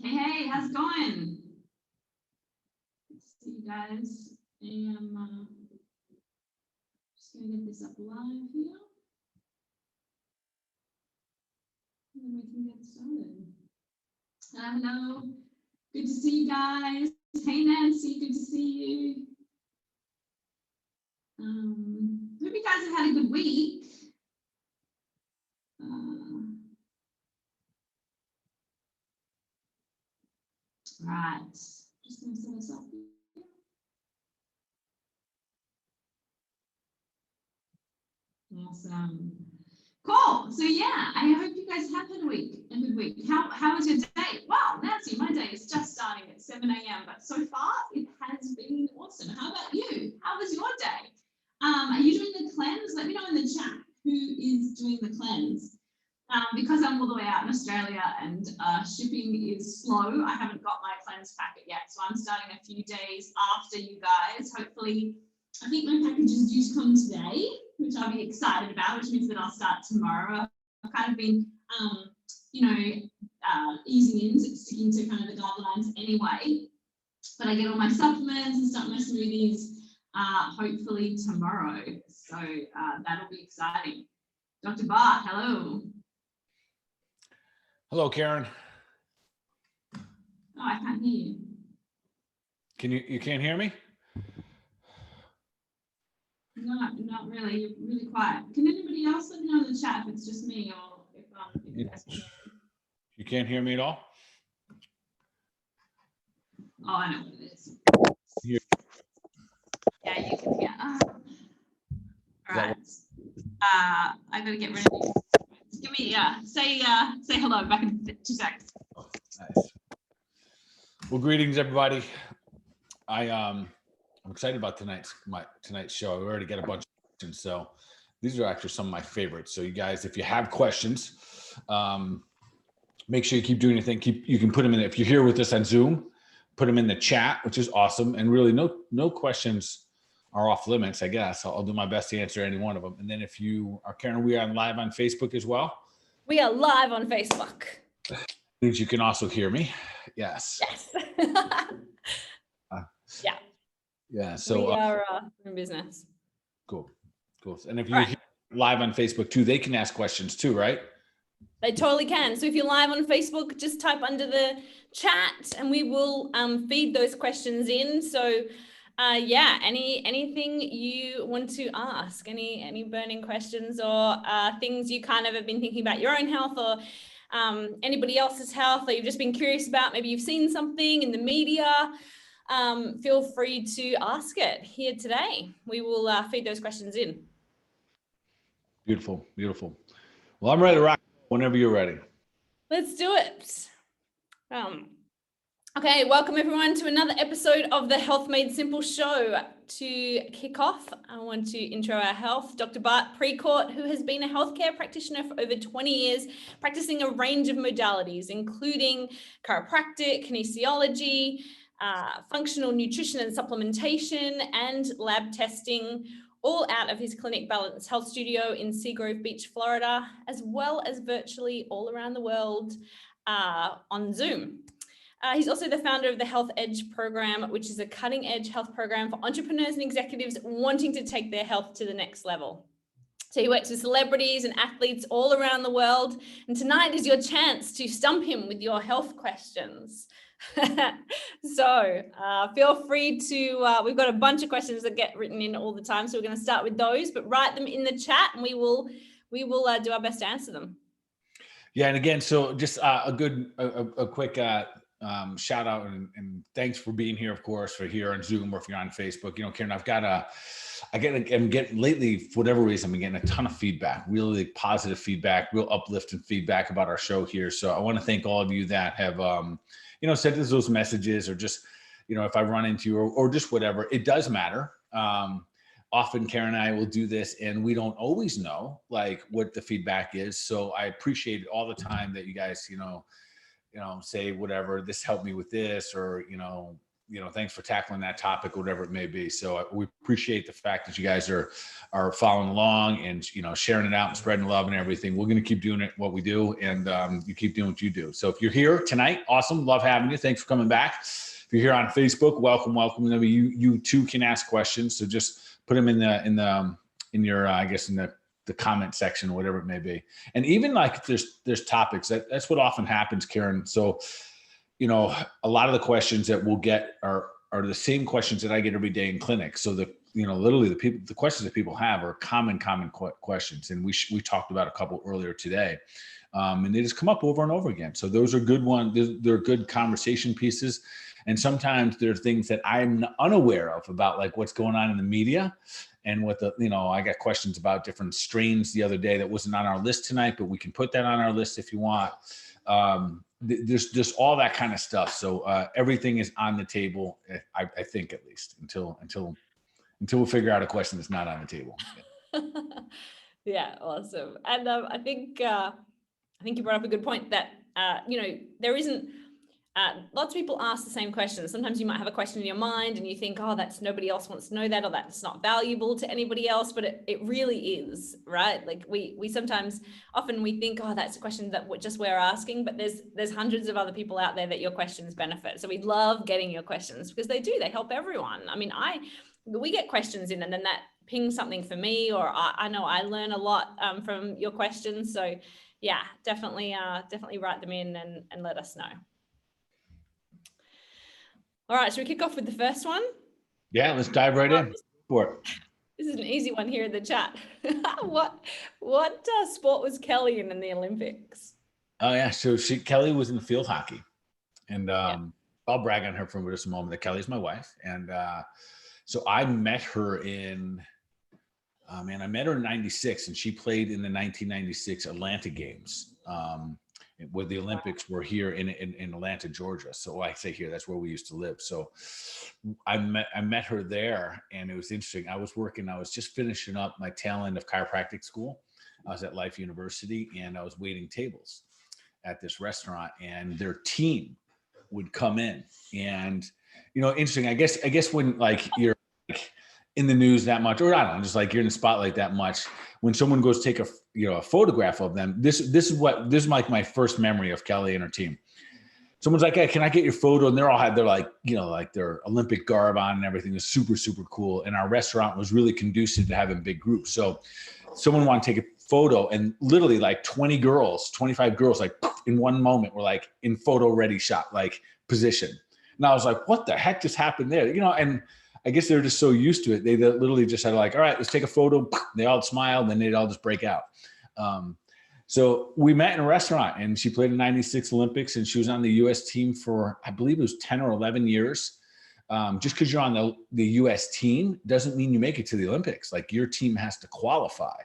Hey, how's it going? Good to see you guys. I am just going to get this up live here. And then we can get started. Hello, good to see you guys. Hey, Nancy, good to see you. Hope you guys have had a good week. Right, just going to set us up here. Awesome. Cool. So yeah, I hope you guys have had a good week. How was your day? Wow, Nancy, my day is just starting at 7 a.m. But so far it has been awesome. How about you? How was your day? Are you doing the cleanse? Let me know in the chat who is doing the cleanse. Because I'm all the way out in Australia and shipping is slow, I haven't got my cleanse packet yet. So I'm starting a few days after you guys. Hopefully, I think my package is due to come today, which I'll be excited about, which means that I'll start tomorrow. I've kind of been, easing in, sticking to kind of the guidelines anyway. But I get all my supplements and start my smoothies hopefully tomorrow. So that'll be exciting. Dr. Bart, hello. Hello, Karen. Oh, I can't hear you. You can't hear me? No, not really. You're really quiet. Can anybody else let me know in the chat if it's just me or if you guys can hear me? You can't hear me at all? Oh, I know what it is. Here. Yeah, you can hear. All right. I gotta get rid of these. Give me say hello back in 2 seconds. Oh, nice. Well, greetings everybody. I'm excited about tonight's show. I already got a bunch of questions, so these are actually some of my favorites. So you guys, if you have questions, make sure you keep doing your thing. You can put them in. If you're here with us on Zoom, put them in the chat, which is awesome. And really, no questions are off limits, I guess. I'll do my best to answer any one of them. And then if you are, Karen, we are live on Facebook as well. We are live on Facebook. Means you can also hear me. Yes. Yeah. Yeah. So we are in business. Cool. And if you're live on Facebook too, they can ask questions too, right? They totally can. So if you're live on Facebook, just type under the chat and we will feed those questions in. So anything you want to ask, any burning questions or things you kind of have been thinking about your own health or anybody else's health that you've just been curious about, maybe you've seen something in the media, feel free to ask it here today. We will feed those questions in. Beautiful. Well, I'm ready to rock whenever you're ready. Let's do it. Okay, welcome everyone to another episode of the Health Made Simple show. To kick off, I want to intro our health, Dr. Bart Precourt, who has been a healthcare practitioner for over 20 years, practicing a range of modalities, including chiropractic, kinesiology, functional nutrition and supplementation, and lab testing, all out of his Clinic Balance Health Studio in Seagrove Beach, Florida, as well as virtually all around the world on Zoom. He's also the founder of the Health Edge program, which is a cutting-edge health program for entrepreneurs and executives wanting to take their health to the next level. So he works with celebrities and athletes all around the world. And tonight is your chance to stump him with your health questions. So feel free to, we've got a bunch of questions that get written in all the time. So we're going to start with those, but write them in the chat and we will do our best to answer them. Yeah. And again, so just a quick shout out and thanks for being here, of course, for here on Zoom or if you're on Facebook. You know, Karen, I'm getting lately, for whatever reason, I'm getting a ton of feedback, really positive feedback, real uplifting feedback about our show here. So I want to thank all of you that have, sent us those messages or just, if I run into you or just whatever, it does matter. Often Karen and I will do this and we don't always know like what the feedback is. So I appreciate it all the time that you guys, say whatever, this helped me with this, or, thanks for tackling that topic, whatever it may be. So we appreciate the fact that you guys are following along and, sharing it out and spreading love and everything. We're going to keep doing what we do, and you keep doing what you do. So if you're here tonight, awesome. Love having you. Thanks for coming back. If you're here on Facebook, welcome. You too can ask questions. So just put them in the comment section, whatever it may be. And even like there's topics that's what often happens, Karen. So, a lot of the questions that we'll get are the same questions that I get every day in clinic. So literally the questions that people have are common questions. And we talked about a couple earlier today. And they just come up over and over again. So those are good ones. They're good conversation pieces. And sometimes there are things that I'm unaware of about like what's going on in the media and what I got questions about different strains the other day that wasn't on our list tonight, but we can put that on our list if you want. There's just all that kind of stuff. So everything is on the table, I think, at least until we figure out a question that's not on the table. Yeah, awesome. And I think you brought up a good point that there isn't. Lots of people ask the same questions. Sometimes you might have a question in your mind and you think, oh, that's nobody else wants to know that, or that's not valuable to anybody else, but it really is, right? Like we often think, oh, that's a question that we're asking, but there's hundreds of other people out there that your questions benefit. So we love getting your questions because they help everyone. I mean, we get questions in and then that pings something for me, or I know I learn a lot from your questions. So yeah, definitely write them in and let us know. All right, should we kick off with the first one? Yeah, let's dive right in. This is an easy one here in the chat. What sport was Kelly in the Olympics? Oh yeah, so Kelly was in field hockey, and I'll brag on her for just a moment. That Kelly's my wife, and so I met her in in '96, and she played in the 1996 Atlanta Games. Where the Olympics were here in Atlanta, Georgia. So I say here, that's where we used to live. So I met her there, and it was interesting. I was just finishing up my tail end of chiropractic school. I was at Life University, and I was waiting tables at this restaurant, and their team would come in. And, interesting, I guess when like you're like in the news that much, or I don't know, just like you're in the spotlight that much, when someone goes take a photograph of them, this is like my first memory of Kelly and her team. Someone's like, hey, can I get your photo? And they're like their Olympic garb on and everything is super, super cool. And our restaurant was really conducive to having big groups. So someone wanted to take a photo, and literally like 25 girls, like in one moment were like in photo ready shot, like position. And I was like, what the heck just happened there? And I guess they're just so used to it. They literally just had like, all right, let's take a photo. They all smiled, and then they'd all just break out. So we met in a restaurant, and she played in '96 Olympics, and she was on the U.S. team for, I believe it was 10 or 11 years. Just because you're on the U.S. team doesn't mean you make it to the Olympics. Like your team has to qualify.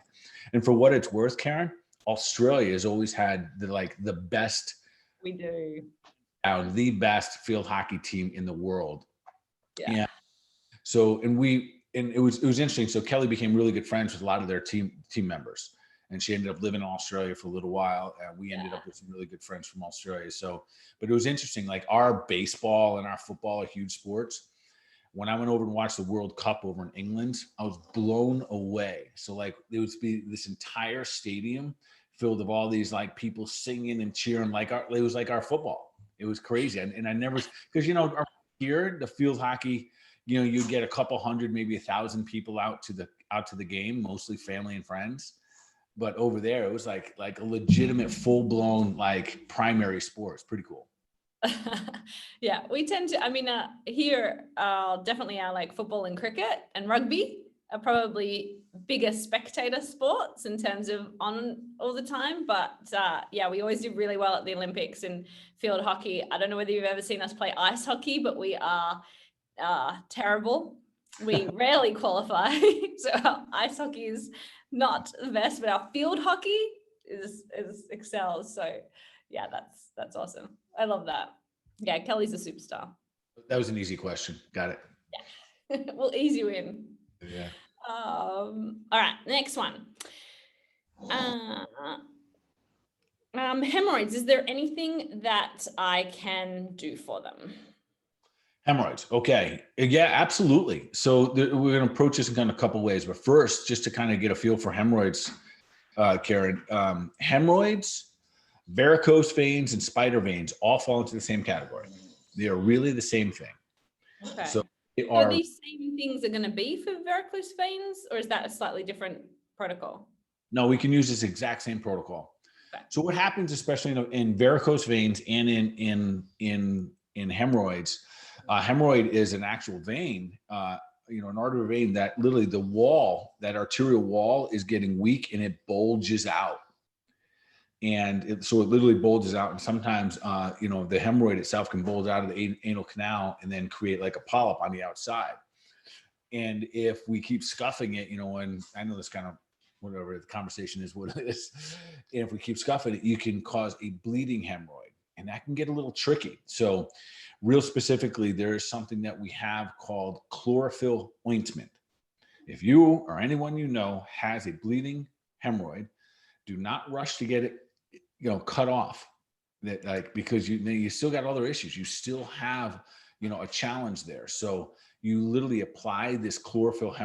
And for what it's worth, Karen, Australia has always had the best. We do. The best field hockey team in the world. Yeah. So, and it was interesting. So Kelly became really good friends with a lot of their team members, and she ended up living in Australia for a little while. And we ended up with some really good friends from Australia. So, but it was interesting. Like our baseball and our football are huge sports. When I went over and watched the World Cup over in England, I was blown away. So like there would be this entire stadium filled with all these like people singing and cheering, it was like our football. It was crazy. And I never, because here the field hockey, you get a couple hundred, maybe 1,000 people out to the game, mostly family and friends. But over there, it was like a legitimate, full blown like primary sport. It's pretty cool. Yeah, we tend to. Here, definitely our like football and cricket and rugby are probably bigger spectator sports in terms of on all the time. But we always do really well at the Olympics in field hockey. I don't know whether you've ever seen us play ice hockey, but we are terrible. We rarely qualify. So our ice hockey is not the best, but our field hockey is excels. So yeah, that's awesome. I love that. Yeah, Kelly's a superstar. That was an easy question. Got it. Yeah. We'll ease you in. Yeah. All right, next one. Hemorrhoids, is there anything that I can do for them? Hemorrhoids. Okay. Yeah, absolutely. So we're going to approach this in kind of a couple of ways. But first, just to kind of get a feel for hemorrhoids, Karen, hemorrhoids, varicose veins, and spider veins all fall into the same category. They are really the same thing. Okay. So they So are. these same things are going to be for varicose veins, or is that a slightly different protocol? No, we can use this exact same protocol. Okay. So what happens, especially in varicose veins and in hemorrhoids, hemorrhoid is an actual vein, an artery vein that literally the wall, that arterial wall, is getting weak and it bulges out. And so it literally bulges out. And sometimes, the hemorrhoid itself can bulge out of the anal canal and then create like a polyp on the outside. And if we keep scuffing it, and I know this kind of, whatever the conversation is, what it is, and if we keep scuffing it, you can cause a bleeding hemorrhoid, and that can get a little tricky. So real specifically, there is something that we have called chlorophyll ointment. If you or anyone you know has a bleeding hemorrhoid, do not rush to get it, cut off. That because you still got other issues. You still have, a challenge there. So you literally apply this chlorophyll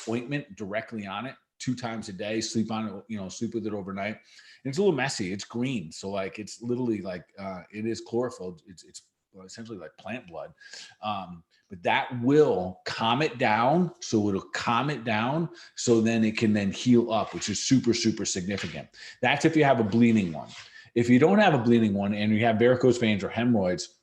ointment directly on it 2 times a day. Sleep on it, sleep with it overnight. And it's a little messy. It's green, so like it's literally like it is chlorophyll. It's essentially like plant blood. But that will calm it down. So it'll calm it down. So then it can then heal up, which is super, super significant. That's if you have a bleeding one. If you don't have a bleeding one and you have varicose veins or hemorrhoids,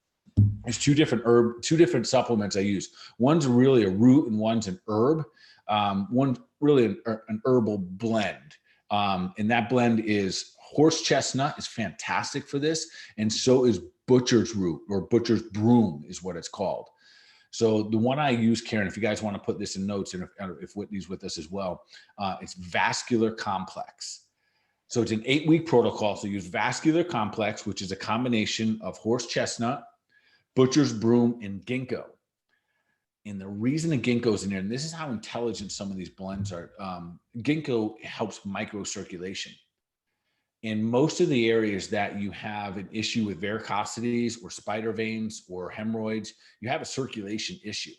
there's two different supplements I use. One's really a root and one's an herb. One's really an herbal blend. And that blend is horse chestnut is fantastic for this. And so is butcher's root, or butcher's broom is what it's called. So the one I use, Karen, if you guys want to put this in notes, and if Whitney's with us as well, it's vascular complex. So it's an 8-week protocol. So use vascular complex, which is a combination of horse chestnut, butcher's broom, and ginkgo. And the reason the ginkgo is in there, and this is how intelligent some of these blends are, ginkgo helps microcirculation. In most of the areas that you have an issue with varicosities or spider veins or hemorrhoids, you have a circulation issue.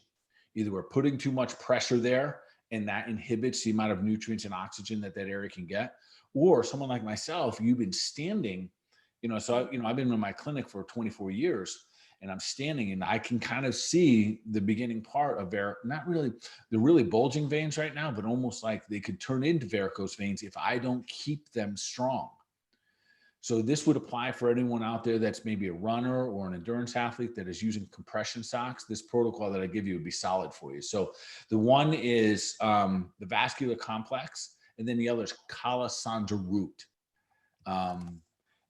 Either we're putting too much pressure there and that inhibits the amount of nutrients and oxygen that area can get, or someone like myself, you've been standing, so I've been in my clinic for 24 years and I'm standing and I can kind of see the beginning part of not really the really bulging veins right now, but almost like they could turn into varicose veins if I don't keep them strong. So this would apply for anyone out there that's maybe a runner or an endurance athlete that is using compression socks. This protocol that I give you would be solid for you. So the one is the vascular complex, and then the other is Kalasandra root.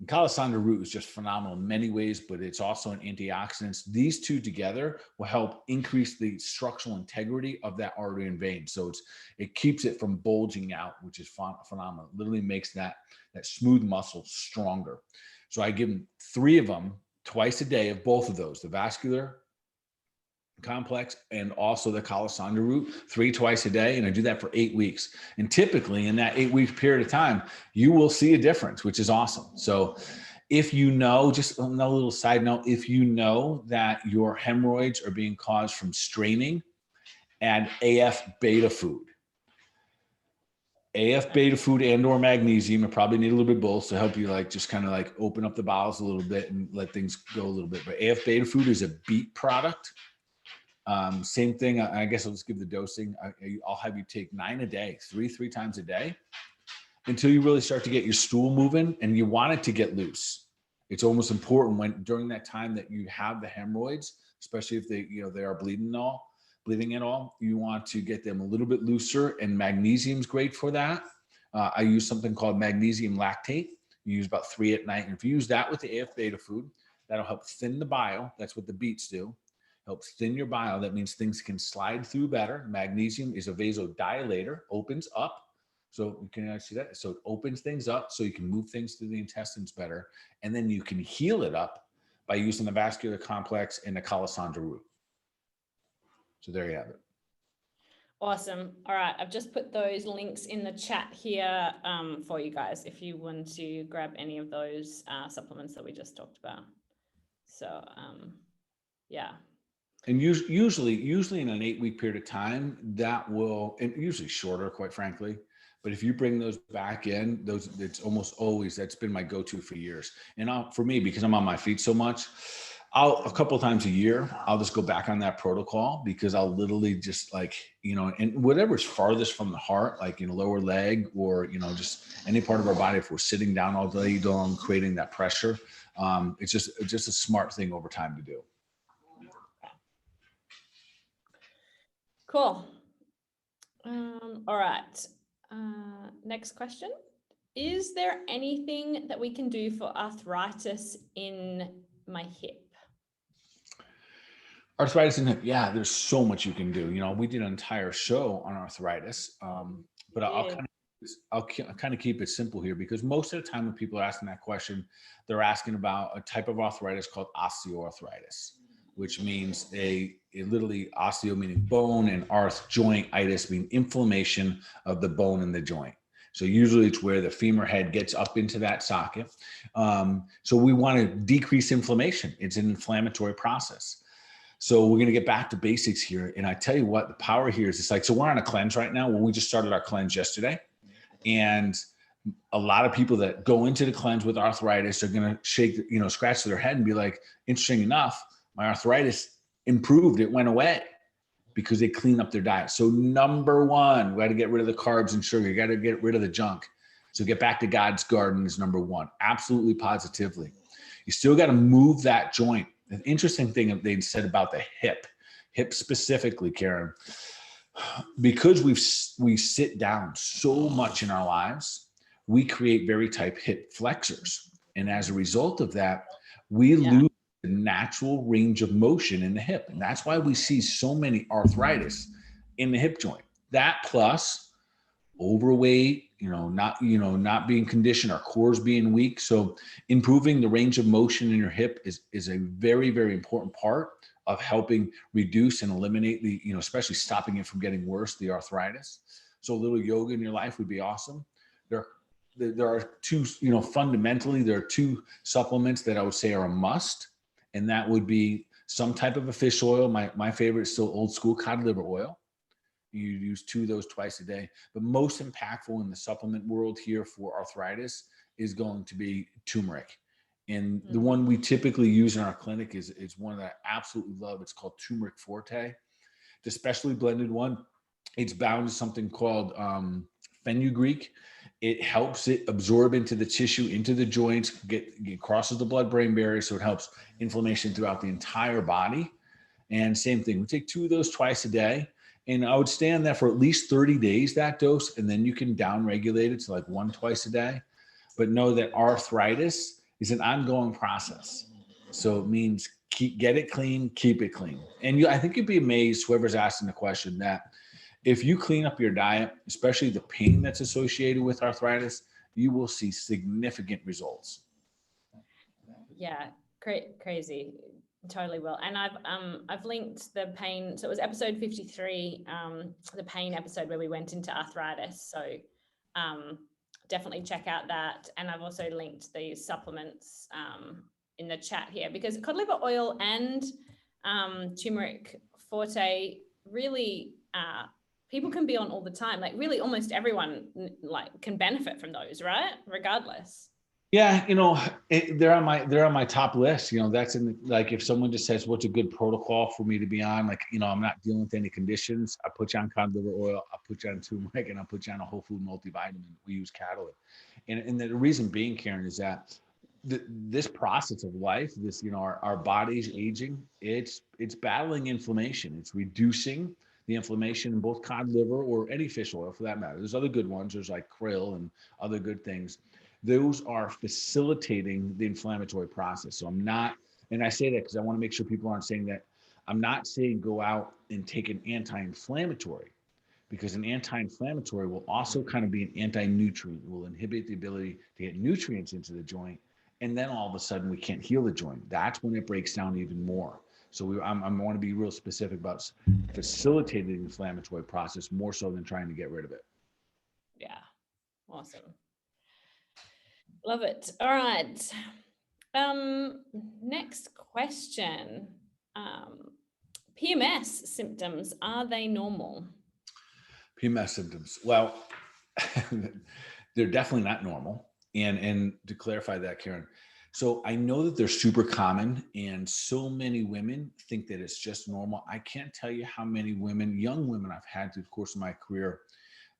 Kalasandra root is just phenomenal in many ways, but it's also an antioxidant. These two together will help increase the structural integrity of that artery and vein. So it keeps it from bulging out, which is phenomenal. It literally makes that smooth muscle stronger. So I give them 3 of them twice a day of both of those, the vascular complex and also the Kalasandra root, 3 twice a day. And I do that for 8 weeks. And typically in that 8-week period of time, you will see a difference, which is awesome. So if just another little side note, if you know that your hemorrhoids are being caused from straining, add AF beta food. AF beta food and or magnesium. You probably need a little bit of both to help you just kind of open up the bowels a little bit and let things go a little bit. But AF beta food is a beet product. Same thing. I guess I'll just give the dosing. I'll have you take 9 a day, three times a day, until you really start to get your stool moving, and you want it to get loose. It's almost important during that time that you have the hemorrhoids, especially if they are bleeding at all, you want to get them a little bit looser, and magnesium is great for that. I use something called magnesium lactate. You use about 3 at night. And if you use that with the AF beta food, that'll help thin the bile. That's what the beets do. Helps thin your bile. That means things can slide through better. Magnesium is a vasodilator, opens up. So you can see that. So it opens things up so you can move things through the intestines better. And then you can heal it up by using the vascular complex and the Kalasandra root. So there you have it. Awesome. All right. I've just put those links in the chat here for you guys if you want to grab any of those supplements that we just talked about. So yeah, And usually in an 8-week period of time, that will, and usually shorter, quite frankly. But if you bring those back in, it's almost always, that's been my go-to for years. And for me, because I'm on my feet so much, a couple of times a year, I'll just go back on that protocol, because I'll literally just and whatever's farthest from the heart, like, lower leg, or, just any part of our body, if we're sitting down all day long, creating that pressure, it's just a smart thing over time to do. Cool. All right. Next question. Is there anything that we can do for arthritis in my hip? Arthritis in the hip. Yeah, there's so much you can do. We did an entire show on arthritis, but I'll kind of keep it simple here, because most of the time when people are asking that question, they're asking about a type of arthritis called osteoarthritis, which means literally osteo meaning bone, and arth, joint, itis meaning inflammation of the bone in the joint. So usually it's where the femur head gets up into that socket. So we want to decrease inflammation. It's an inflammatory process. So we're going to get back to basics here. And I tell you what, the power here is, so we're on a cleanse right now. Well, we just started our cleanse yesterday. And a lot of people that go into the cleanse with arthritis are going to scratch their head and be like, interesting enough, my arthritis improved. It went away because they clean up their diet. So number one, we got to get rid of the carbs and sugar. You got to get rid of the junk. So get back to God's garden is number one. Absolutely, positively. You still got to move that joint. An interesting thing they said about the hip specifically, Karen, because we sit down so much in our lives, we create very tight hip flexors. And as a result of that, we lose the natural range of motion in the hip. And that's why we see so many arthritis in the hip joint. That plus overweight, not being conditioned, our cores being weak. So improving the range of motion in your hip is a very, very important part of helping reduce and eliminate the, especially stopping it from getting worse, the arthritis. So a little yoga in your life would be awesome. There are two, fundamentally, there are two supplements that I would say are a must. And that would be some type of a fish oil. My favorite is still old school cod liver oil. You use 2 of those twice a day. But most impactful in the supplement world here for arthritis is going to be turmeric. And the one we typically use in our clinic is one that I absolutely love. It's called Turmeric Forte. The specially blended one, it's bound to something called fenugreek. It helps it absorb into the tissue, into the joints, get crosses the blood-brain barrier, so it helps inflammation throughout the entire body. And same thing, we take 2 of those twice a day. And I would stay on that for at least 30 days, that dose, and then you can down-regulate it to like 1 twice a day. But know that arthritis is an ongoing process. So it means get it clean, keep it clean. And I think you'd be amazed, whoever's asking the question, that if you clean up your diet, especially the pain that's associated with arthritis, you will see significant results. Yeah, crazy. Totally will. And I've linked the pain. So it was episode 53, the pain episode where we went into arthritis. So definitely check out that. And I've also linked the supplements in the chat here, because cod liver oil and turmeric forte really people can be on all the time. Like really almost everyone can benefit from those, right? Regardless. Yeah, they're on my top list. That's if someone just says, what's a good protocol for me to be on? I'm not dealing with any conditions. I put you on cod liver oil, I put you on turmeric, and I put you on a whole food multivitamin. We use catalyst. And the reason being, Karen, is that this process of life, our body's aging, it's battling inflammation. It's reducing the inflammation in both cod liver or any fish oil for that matter. There's other good ones. There's like krill and other good things. Those are facilitating the inflammatory process. So I'm not, and I say that because I want to make sure people aren't saying that. I'm not saying go out and take an anti-inflammatory, because an anti-inflammatory will also kind of be an anti-nutrient. It will inhibit the ability to get nutrients into the joint. And then all of a sudden we can't heal the joint. That's when it breaks down even more. So I want to be real specific about facilitating the inflammatory process more so than trying to get rid of it. Yeah, awesome. Love it. All right. Next question. PMS symptoms, are they normal? PMS symptoms. Well, they're definitely not normal. And to clarify that, Karen, so I know that they're super common and so many women think that it's just normal. I can't tell you how many women, young women I've had through the course of my career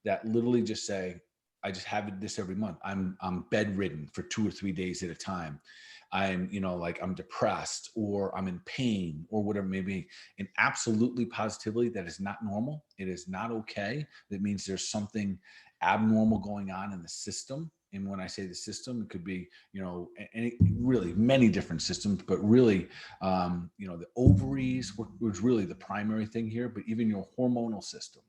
that literally just say, I just have this every month. I'm bedridden for 2 or 3 days at a time. I'm, I'm depressed or I'm in pain or whatever it may be. And absolutely positively, that is not normal. It is not okay. That means there's something abnormal going on in the system. And when I say the system, it could be, really many different systems, but really, the ovaries was really the primary thing here, but even your hormonal system.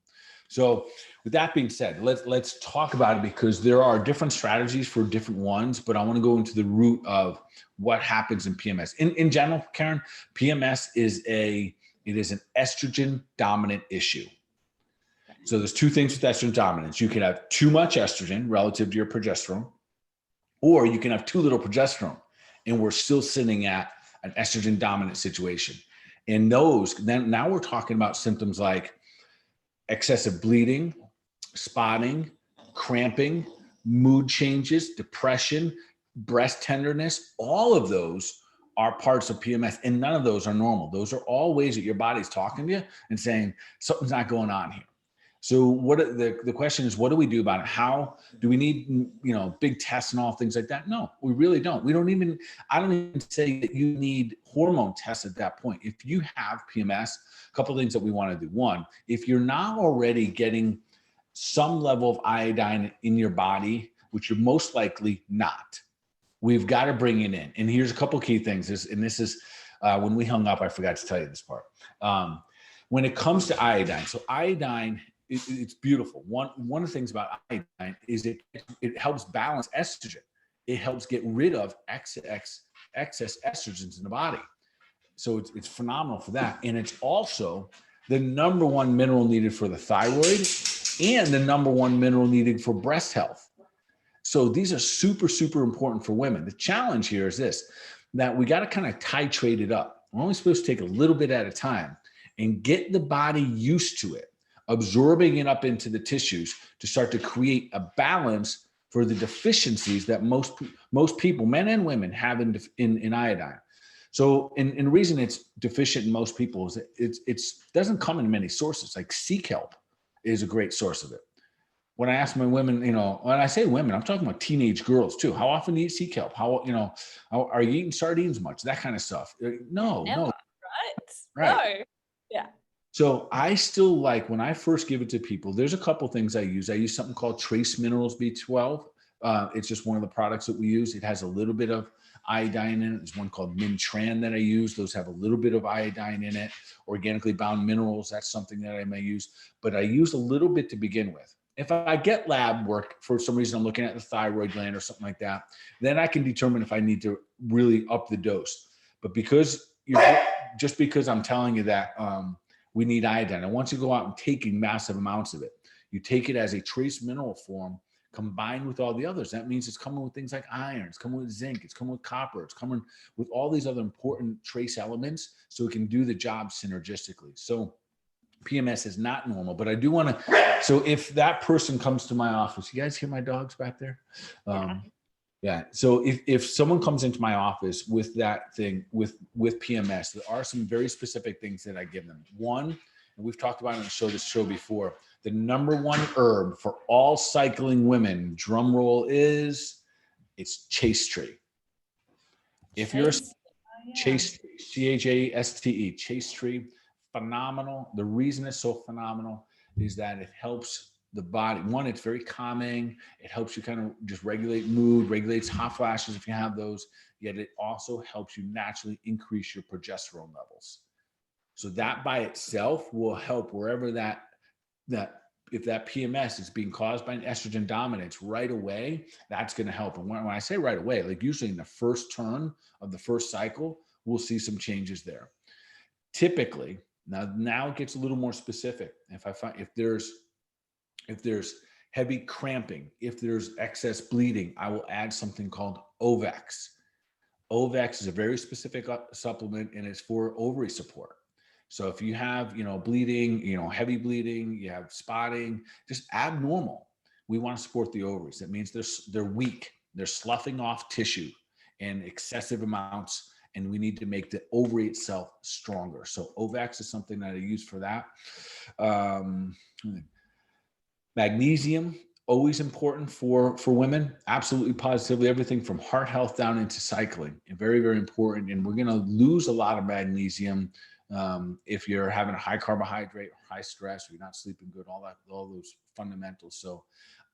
So with that being said, let's talk about it because there are different strategies for different ones, but I want to go into the root of what happens in PMS. In general, Karen, PMS is an estrogen dominant issue. So there's two things with estrogen dominance. You can have too much estrogen relative to your progesterone, or you can have too little progesterone, and we're still sitting at an estrogen dominant situation. And then now we're talking about symptoms like excessive bleeding, spotting, cramping, mood changes, depression, breast tenderness. All of those are parts of PMS, and none of those are normal. Those are all ways that your body's talking to you and saying something's not going on here. So the question is, what do we do about it? How do we need, big tests and all things like that? No, we really don't. I don't even say that you need hormone tests at that point. If you have PMS, a couple of things that we want to do. One, if you're not already getting some level of iodine in your body, which you're most likely not, we've got to bring it in. And here's a couple of key things. This is when we hung up, I forgot to tell you this part. When it comes to iodine, so iodine, it's beautiful. One of the things about iodine is it helps balance estrogen. It helps get rid of excess estrogens in the body. So it's phenomenal for that. And it's also the number one mineral needed for the thyroid and the number one mineral needed for breast health. So these are super, super important for women. The challenge here is this, that we got to kind of titrate it up. We're only supposed to take a little bit at a time and get the body used to it, absorbing it up into the tissues to start to create a balance for the deficiencies that most people, men and women, have in iodine. So, and the reason it's deficient in most people is it doesn't come in many sources. Like sea kelp is a great source of it. When I ask my women, when I say women, I'm talking about teenage girls too. How often do you eat sea kelp? How are you eating sardines much? That kind of stuff. No, Never, no. Right? Right. No. Yeah. So I still like, when I first give it to people, there's a couple things I use. I use something called Trace Minerals B12. It's just one of the products that we use. It has a little bit of iodine in it. There's one called Mintran that I use. Those have a little bit of iodine in it. Organically bound minerals, that's something that I may use. But I use a little bit to begin with. If I get lab work, for some reason I'm looking at the thyroid gland or something like that, then I can determine if I need to really up the dose. But because I'm telling you that we need iodine, and once you go out and taking massive amounts of it, you take it as a trace mineral form combined with all the others. That means it's coming with things like iron, it's coming with zinc, it's coming with copper, it's coming with all these other important trace elements so it can do the job synergistically. So PMS is not normal, but I do want to, so if that person comes to my office, you guys hear my dogs back there? Yeah. So if someone comes into my office with that thing, with PMS, there are some very specific things that I give them. One, and we've talked about it on this show before, the number one herb for all cycling women, drum roll, it's chaste tree. If you're chaste tree, C-H-A-S-T-E, chaste tree, phenomenal. The reason it's so phenomenal is that it helps the body. One, it's very calming. It helps you kind of just regulate mood, regulates hot flashes if you have those, yet it also helps you naturally increase your progesterone levels. So that by itself will help wherever that if that PMS is being caused by an estrogen dominance right away, that's going to help. And when I say right away, like usually in the first turn of the first cycle, we'll see some changes there. Typically, now it gets a little more specific. If there's heavy cramping, if there's excess bleeding, I will add something called Ovex. Ovex is a very specific supplement, and it's for ovary support. So if you have, bleeding, heavy bleeding, you have spotting, just abnormal, we want to support the ovaries. That means they're weak. They're sloughing off tissue in excessive amounts, and we need to make the ovary itself stronger. So Ovax is something that I use for that. Magnesium, always important for women, absolutely positively, everything from heart health down into cycling, and very, very important. And we're going to lose a lot of magnesium if you're having a high carbohydrate, high stress, or you're not sleeping good, all those fundamentals. So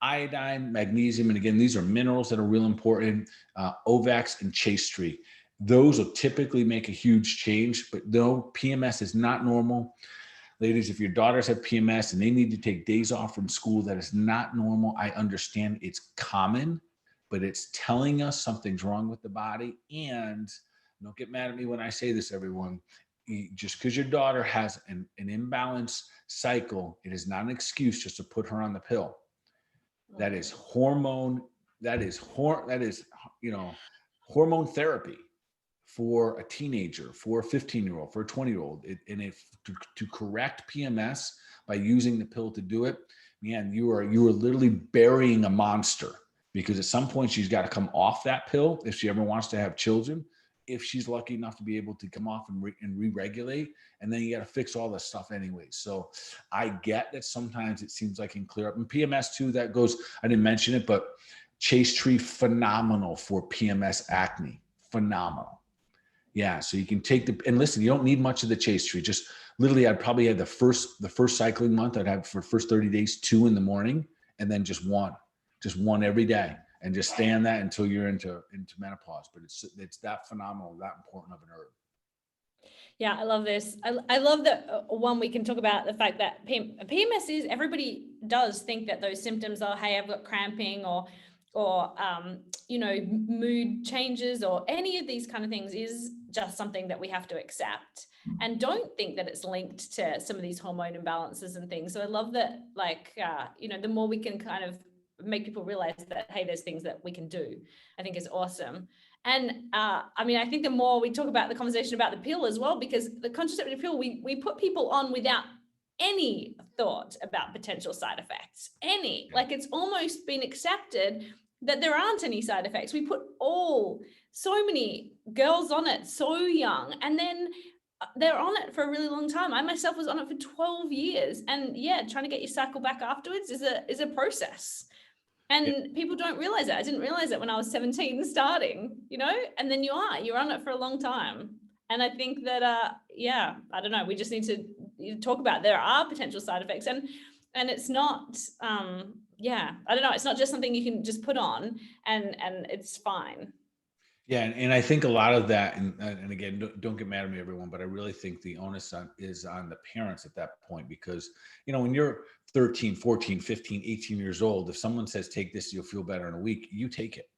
iodine, magnesium, and again, these are minerals that are real important. Ovax and chaste. Those will typically make a huge change, but no, PMS is not normal. Ladies, if your daughters have PMS and they need to take days off from school, that is not normal. I understand it's common, but it's telling us something's wrong with the body. And don't get mad at me when I say this, everyone. Just because your daughter has an imbalanced cycle, it is not an excuse just to put her on the pill. That is hormone. That is hormone therapy for a teenager, for a 15-year-old, for a 20-year-old. And if to correct PMS by using the pill to do it, man, you are literally burying a monster, because at some point she's got to come off that pill if she ever wants to have children, if she's lucky enough to be able to come off and re-regulate, and then you got to fix all this stuff anyway. So I get that sometimes it seems like it can clear up. And PMS too, that goes, I didn't mention it, but chaste, phenomenal for PMS acne, phenomenal. Yeah, so you can take and listen, you don't need much of the chaste. Just literally, I'd probably have the first cycling month, I'd have for the first 30 days, 2 in the morning, and then just one every day, and just stay on that until you're into menopause. But it's that phenomenal, that important of an herb. Yeah, I love this. I love that one, we can talk about the fact that PMS is, everybody does think that those symptoms are, hey, I've got cramping or mood changes or any of these kind of things, is just something that we have to accept, and don't think that it's linked to some of these hormone imbalances and things. So I love that, the more we can kind of make people realize that, hey, there's things that we can do, I think is awesome. And I think the more we talk about the conversation about the pill as well, because the contraceptive pill, we put people on without any thought about potential side effects, like it's almost been accepted that there aren't any side effects. We put so many girls on it so young, and then they're on it for a really long time. I myself was on it for 12 years, and trying to get your cycle back afterwards is a process. And people don't realize that. I didn't realize it when I was 17 starting, and then you're on it for a long time. And I think that, I don't know, we just need to talk about, there are potential side effects, and it's not, I don't know, it's not just something you can just put on and it's fine. Yeah, and I think a lot of that, and again, don't get mad at me, everyone, but I really think the onus is on the parents at that point, because, when you're 13, 14, 15, 18 years old, if someone says, take this, you'll feel better in a week, you take it.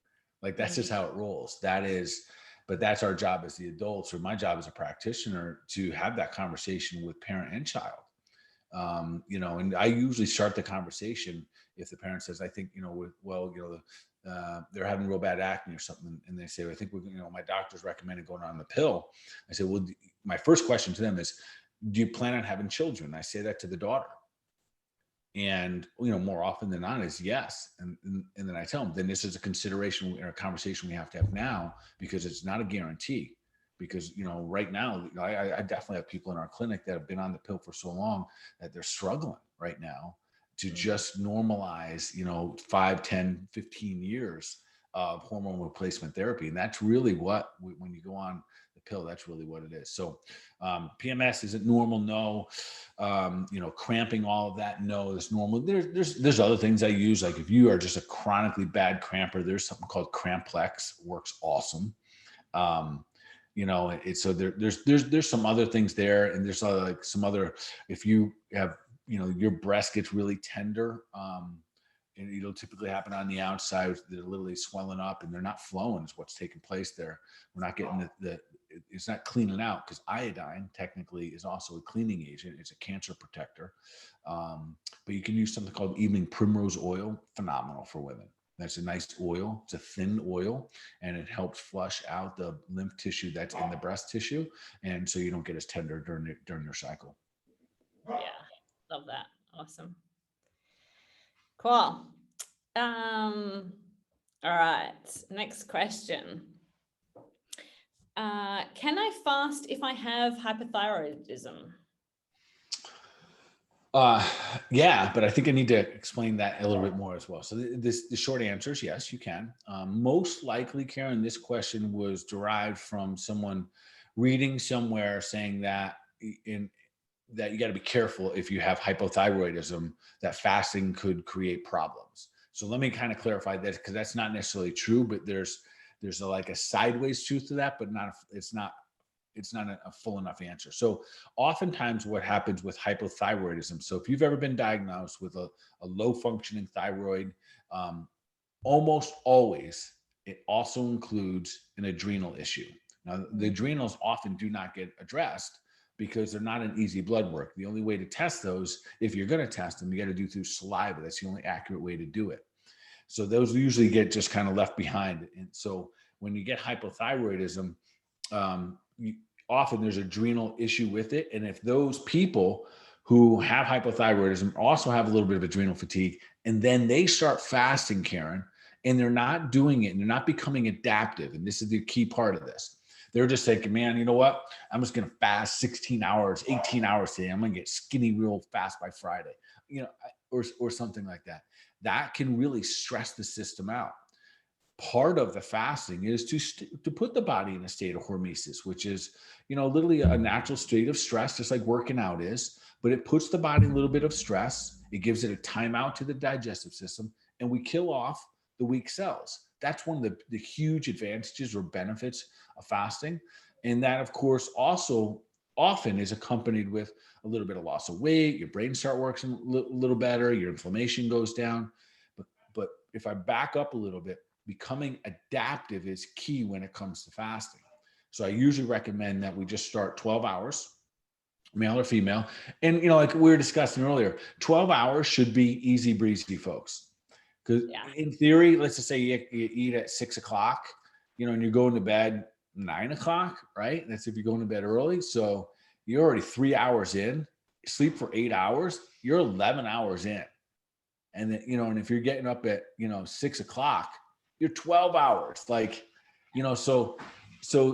Like, that's just how it rolls. But that's our job as the adults, or my job as a practitioner, to have that conversation with parent and child. And I usually start the conversation if the parent says, I think, they're having real bad acne or something, and they say, I think my doctor's recommended going on the pill. I say, well, my first question to them is, do you plan on having children? I say that to the daughter, and more often than not is yes. And then I tell them, then this is a consideration or a conversation we have to have now, because it's not a guarantee. Because right now, I definitely have people in our clinic that have been on the pill for so long that they're struggling right now to just normalize 5, 10, 15 years of hormone replacement therapy. And that's really what, when you go on the pill, that's really what it is. So PMS isn't normal, no. Cramping, all of that, no, it's normal. There's other things I use, like if you are just a chronically bad cramper, there's something called Cramplex, works awesome. There's some other things there, and there's like some other, if you have, your breast gets really tender, and it'll typically happen on the outside. They're literally swelling up and they're not flowing, is what's taking place there. We're not getting it's not cleaning out, because iodine technically is also a cleaning agent. It's a cancer protector. But you can use something called evening primrose oil, phenomenal for women. That's a nice oil. It's a thin oil, and it helps flush out the lymph tissue that's in the breast tissue, and so you don't get as tender during your cycle. Yeah, love that. Awesome. Cool. All right, next question. Can I fast if I have hypothyroidism? Yeah, but I think I need to explain that a little bit more as well. So the short answer is yes, you can. Most likely, Karen, this question was derived from someone reading somewhere saying that that you got to be careful if you have hypothyroidism, that fasting could create problems. So let me kind of clarify that, because that's not necessarily true, but there's like a sideways truth to that, but it's not a full enough answer. So oftentimes what happens with hypothyroidism, so if you've ever been diagnosed with a low functioning thyroid, almost always it also includes an adrenal issue. Now, the adrenals often do not get addressed because they're not an easy blood work. The only way to test those, if you're going to test them, you got to do through saliva. That's the only accurate way to do it. So those usually get just kind of left behind. And so when you get hypothyroidism, often there's adrenal issue with it. And if those people who have hypothyroidism also have a little bit of adrenal fatigue, and then they start fasting, Karen, and they're not doing it and they're not becoming adaptive. And this is the key part of this. They're just thinking, man, you know what? I'm just going to fast 16 hours, 18 hours today. I'm going to get skinny real fast by Friday, or something like that. That can really stress the system out. Part of the fasting is to put the body in a state of hormesis, which is, literally a natural state of stress, just like working out is, but it puts the body in a little bit of stress. It gives it a timeout to the digestive system, and we kill off the weak cells. That's one of the huge advantages or benefits of fasting. And that, of course, also often is accompanied with a little bit of loss of weight. Your brain starts working a little better. Your inflammation goes down. But if I back up a little bit, becoming adaptive is key when it comes to fasting. So I usually recommend that we just start 12 hours, male or female. And, like we were discussing earlier, 12 hours should be easy breezy, folks. Because in theory, let's just say you eat at 6 o'clock, and you're going to bed 9 o'clock, right? That's if you're going to bed early. So you're already 3 hours in, sleep for 8 hours, you're 11 hours in. And then, and if you're getting up at, 6 o'clock, you're 12 hours. So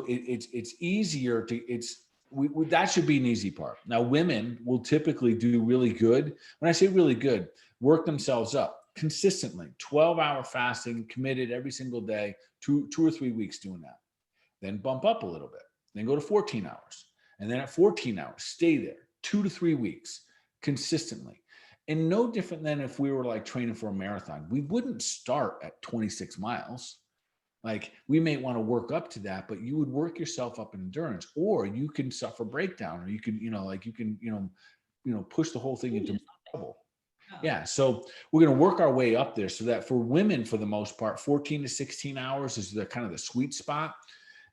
it's easier that should be an easy part. Now, women will typically do really good. When I say really good, work themselves up consistently, 12-hour fasting, committed every single day, 2 or 3 weeks doing that. Then bump up a little bit, then go to 14 hours. And then at 14 hours, stay there 2 to 3 weeks consistently. And no different than if we were like training for a marathon. We wouldn't start at 26 miles. Like, we may want to work up to that, but you would work yourself up in endurance, or you can suffer breakdown, or you can, push the whole thing into trouble. Yeah. So we're going to work our way up there, so that for women, for the most part, 14 to 16 hours is the kind of the sweet spot.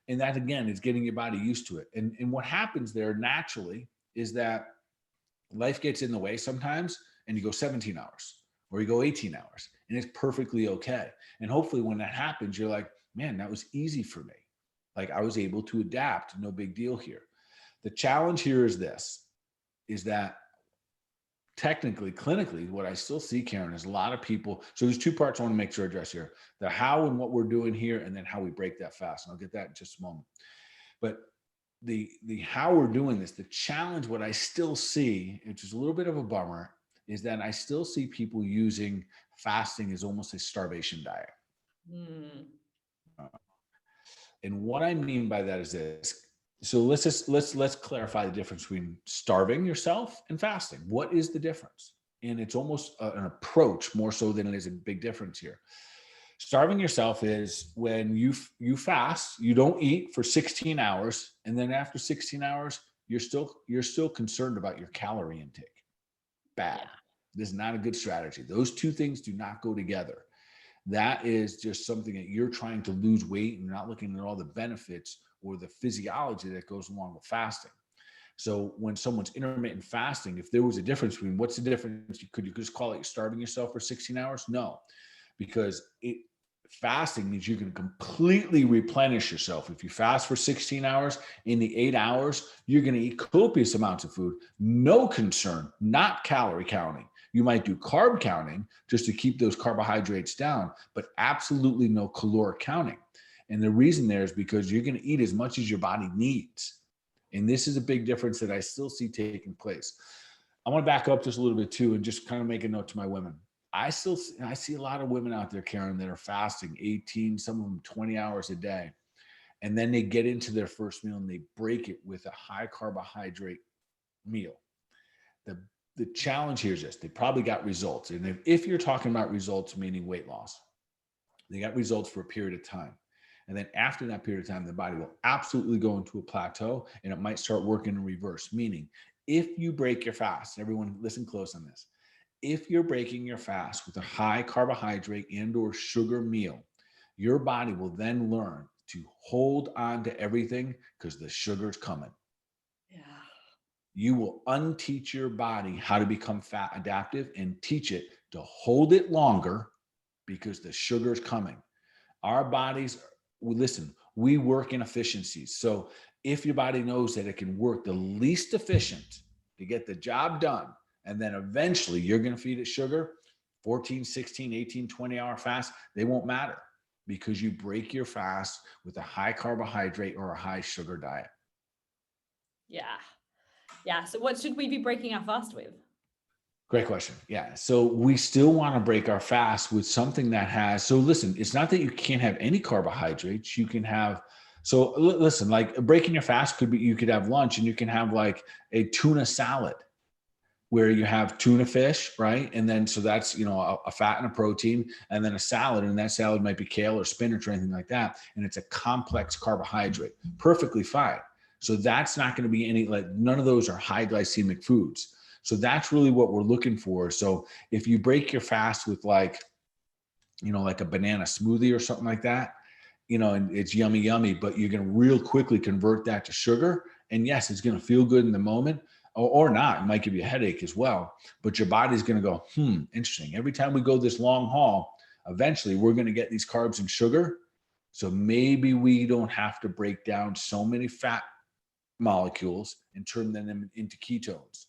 And that, again, is getting your body used to it. And what happens there naturally is that life gets in the way sometimes, and you go 17 hours or you go 18 hours, and it's perfectly okay. And hopefully when that happens, you're like, man, that was easy for me. Like, I was able to adapt, no big deal here. The challenge here is that technically, clinically, what I still see, Karen, is a lot of people. So there's 2 parts I want to make sure I address here: the how and what we're doing here, and then how we break that fast. And I'll get that in just a moment. But the how we're doing this, the challenge, what I still see, which is a little bit of a bummer, is that I still see people using fasting as almost a starvation diet. And what I mean by that is this. So let's clarify the difference between starving yourself and fasting. What is the difference? And it's almost an approach more so than it is a big difference here. Starving yourself is when you fast, you don't eat for 16 hours, and then after 16 hours, you're still concerned about your calorie intake. Bad. This is not a good strategy. Those 2 things do not go together. That is just something that you're trying to lose weight and not looking at all the benefits or the physiology that goes along with fasting. So when someone's intermittent fasting, if there was a difference between, what's the difference? Could you just call it starving yourself for 16 hours? No. because fasting means you can completely replenish yourself. If you fast for 16 hours, in the 8 hours, you're going to eat copious amounts of food. No concern, not calorie counting. You might do carb counting just to keep those carbohydrates down, but absolutely no caloric counting. And the reason there is because you're going to eat as much as your body needs. And this is a big difference that I still see taking place. I want to back up just a little bit too, and just kind of make a note to my women. I see a lot of women out there, Karen, that are fasting 18, some of them 20 hours a day. And then they get into their first meal and they break it with a high carbohydrate meal. The challenge here is this: they probably got results. And if you're talking about results, meaning weight loss, they got results for a period of time. And then after that period of time, the body will absolutely go into a plateau and it might start working in reverse. Meaning, if you break your fast, everyone listen close on this. If you're breaking your fast with a high carbohydrate and or sugar meal, your body will then learn to hold on to everything because the sugar's coming. Yeah. You will unteach your body how to become fat adaptive and teach it to hold it longer because the sugar's coming. Our bodies, we work in efficiencies. So if your body knows that it can work the least efficient to get the job done, and then eventually you're going to feed it sugar, 14, 16, 18, 20-hour fast, they won't matter because you break your fast with a high carbohydrate or a high sugar diet. Yeah. So what should we be breaking our fast with? Great question. Yeah. So we still want to break our fast with something that has, so listen, it's not that you can't have any carbohydrates. You can have, so listen, like breaking your fast could be, you could have lunch and you can have like a tuna salad where you have tuna fish, right? And then, so that's, a fat and a protein, and then a salad. And that salad might be kale or spinach or anything like that. And it's a complex carbohydrate, perfectly fine. So that's not going to be none of those are high glycemic foods. So that's really what we're looking for. So if you break your fast with like a banana smoothie or something like that, and it's yummy, but you're going to real quickly convert that to sugar. And yes, it's going to feel good in the moment or not. It might give you a headache as well, but your body's going to go, interesting. Every time we go this long haul, eventually we're going to get these carbs and sugar. So maybe we don't have to break down so many fat molecules and turn them into ketones.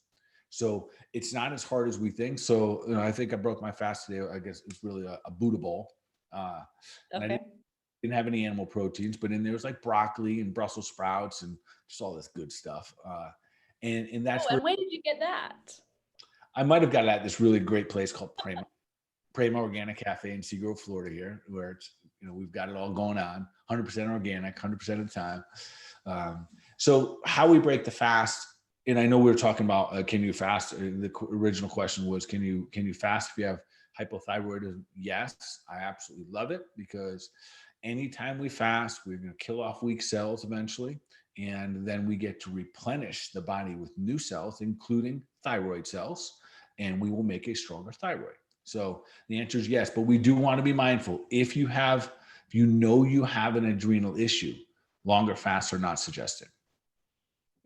So it's not as hard as we think. So I think I broke my fast today. I guess it's really a Buddha bowl. And I didn't have any animal proteins, but in there was like broccoli and Brussels sprouts and just all this good stuff. And that's and where did you get that? I might have got it at this really great place called Prema Organic Cafe in Seagrove, Florida here, where it's, we've got it all going on, 100% organic, 100% of the time. So how we break the fast, and I know we were talking about, can you fast? The original question was, can you fast if you have hypothyroidism? Yes, I absolutely love it, because anytime we fast, we're going to kill off weak cells eventually. And then we get to replenish the body with new cells, including thyroid cells, and we will make a stronger thyroid. So the answer is yes, but we do want to be mindful. If you have an adrenal issue, longer fasts are not suggested.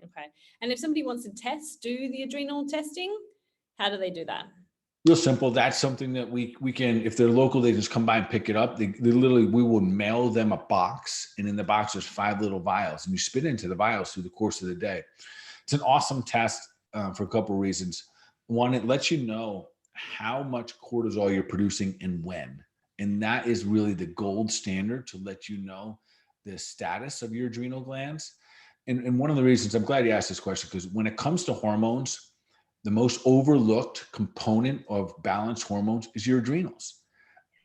Okay. And if somebody wants to do the adrenal testing, how do they do that? Real simple. That's something that we can, if they're local, they just come by and pick it up. They literally, we will mail them a box, and in the box there's 5 little vials, and you spit into the vials through the course of the day. It's an awesome test for a couple of reasons. One, it lets you know how much cortisol you're producing and when, and that is really the gold standard to let you know the status of your adrenal glands. And one of the reasons, I'm glad you asked this question, because when it comes to hormones, the most overlooked component of balanced hormones is your adrenals.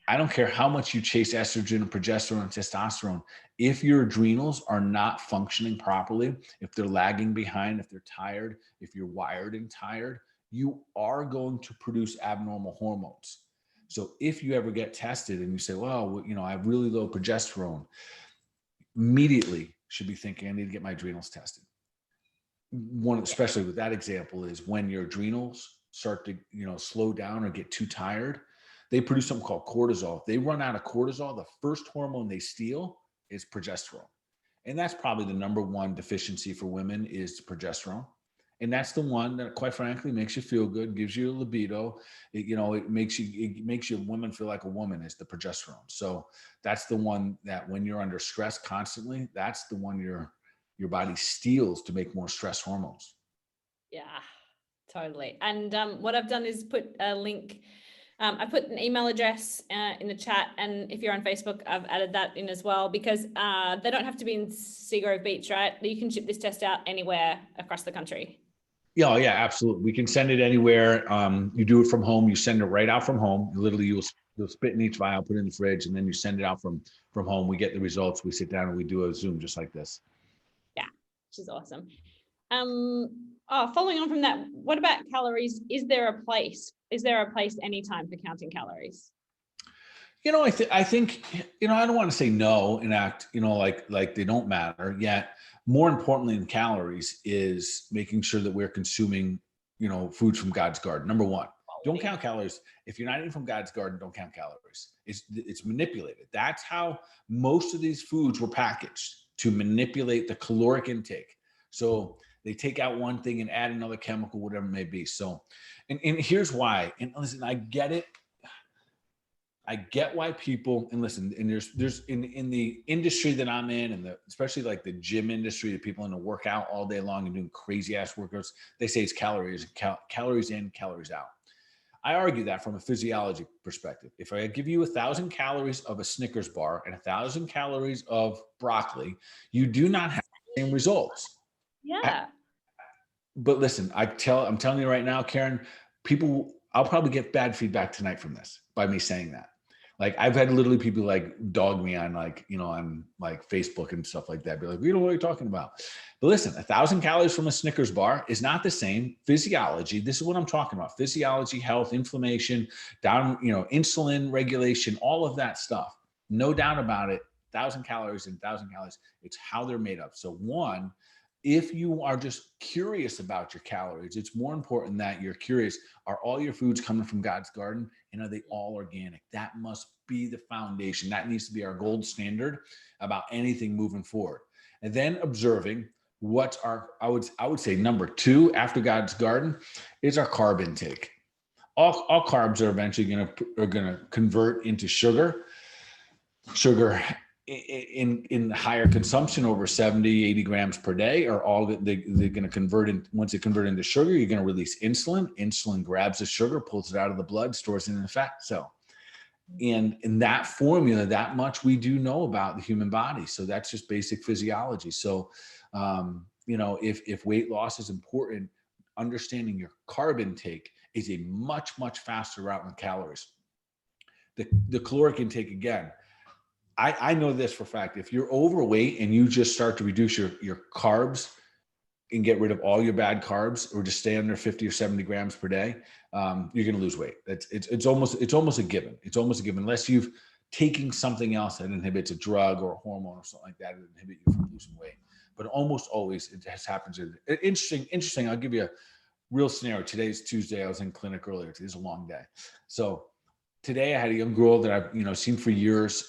I don't care how much you chase estrogen, progesterone, and testosterone. If your adrenals are not functioning properly, if they're lagging behind, if they're tired, if you're wired and tired, you are going to produce abnormal hormones. So if you ever get tested and you say, well, I have really low progesterone, immediately should be thinking, I need to get my adrenals tested. One, especially with that example, is when your adrenals start to, slow down or get too tired, they produce something called cortisol. If they run out of cortisol, the first hormone they steal is progesterone. And that's probably the number one deficiency for women is progesterone. And that's the one that, quite frankly, makes you feel good, gives you a libido. It makes you a woman feel like a woman, is the progesterone. So that's the one that when you're under stress constantly, that's the one your body steals to make more stress hormones. Yeah, totally. And what I've done is put a link. I put an email address in the chat, and if you're on Facebook, I've added that in as well, because they don't have to be in Seagrove Beach, right? You can ship this test out anywhere across the country. Yeah, yeah, absolutely. We can send it anywhere. You do it from home. You send it right out from home. Literally, you'll spit in each vial, put it in the fridge, and then you send it out from home. We get the results. We sit down and we do a Zoom just like this. Yeah, which is awesome. Following on from that, what about calories? Is there a place anytime for counting calories? I think, I don't want to say no and act, like they don't matter yet. More importantly than calories is making sure that we're consuming, foods from God's garden. Number one, don't count calories. If you're not eating from God's garden, don't count calories. It's manipulated. That's how most of these foods were packaged, to manipulate the caloric intake. So they take out one thing and add another chemical, whatever it may be. So, and here's why. And listen, I get it. I get why people, and listen, and there's in the industry that I'm in, and especially like the gym industry, the people in the workout all day long and doing crazy ass workouts, they say it's calories in, calories out. I argue that from a physiology perspective. If I give you 1,000 calories of a Snickers bar and 1,000 calories of broccoli, you do not have the same results. Yeah. But listen, I'm telling you right now, Karen, I'll probably get bad feedback tonight from this by me saying that. Like, I've had literally people like dog me on on like Facebook and stuff like that. Be like, we don't know what you're talking about. But listen, 1,000 calories from a Snickers bar is not the same. Physiology, this is what I'm talking about. Physiology, health, inflammation, insulin regulation, all of that stuff. No doubt about it. 1,000 calories and 1,000 calories. It's how they're made up. So one, if you are just curious about your calories, it's more important that you're curious. Are all your foods coming from God's garden, and are they all organic? That must be the foundation. That needs to be our gold standard about anything moving forward. And then observing what's I would say number 2 after God's garden is our carb intake. All carbs are eventually going to convert into sugar. In higher consumption, over 70, 80 grams per day, are all that they're going to convert in. Once they convert into sugar, you're going to release insulin. Insulin grabs the sugar, pulls it out of the blood, stores it in the fat cell. And in that formula, that much we do know about the human body. So that's just basic physiology. So, if weight loss is important, understanding your carb intake is a much, much faster route than calories. The caloric intake, again, I know this for a fact. If you're overweight and you just start to reduce your carbs and get rid of all your bad carbs, or just stay under 50 or 70 grams per day, you're going to lose weight. It's almost a given. It's almost a given, unless you've taken something else that inhibits a drug or a hormone or something like that inhibit you from losing weight. But almost always it has happened. Interesting. I'll give you a real scenario. Today's Tuesday. I was in clinic earlier. Today's a long day. So today I had a young girl that I've seen for years.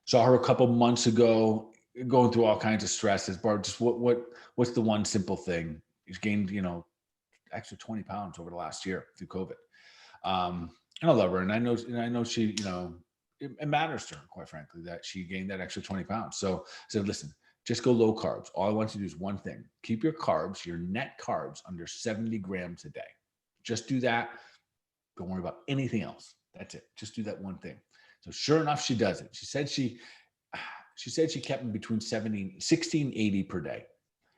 Saw her a couple months ago, going through all kinds of stresses. Bart, just what's the one simple thing? She's gained, extra 20 pounds over the last year through COVID. And I love her, and I know she, it matters to her, quite frankly, that she gained that extra 20 pounds. So I said, listen, just go low carbs. All I want you to do is one thing: keep your carbs, your net carbs, under 70 grams a day. Just do that. Don't worry about anything else. That's it. Just do that one thing. So sure enough, she does it. She said she kept them between 1680 per day.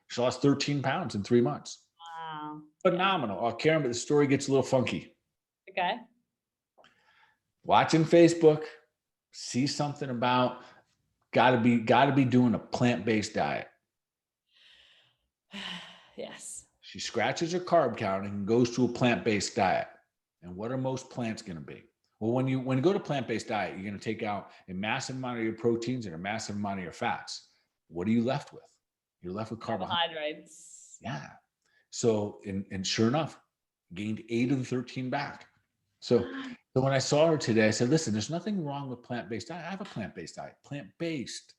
She lost 13 pounds in 3 months. Wow. Phenomenal. Oh, Karen, but the story gets a little funky. Okay. Watching Facebook, see something about gotta be doing a plant-based diet. Yes. She scratches her carb counting and goes to a plant-based diet. And what are most plants going to be? Well, when you go to plant-based diet, you're going to take out a massive amount of your proteins and a massive amount of your fats. What are you left with? You're left with carbohydrates. Yeah. So, and sure enough, gained 8 of the 13 back. So when I saw her today, I said, listen, there's nothing wrong with plant-based diet. I have a plant-based diet, plant-based,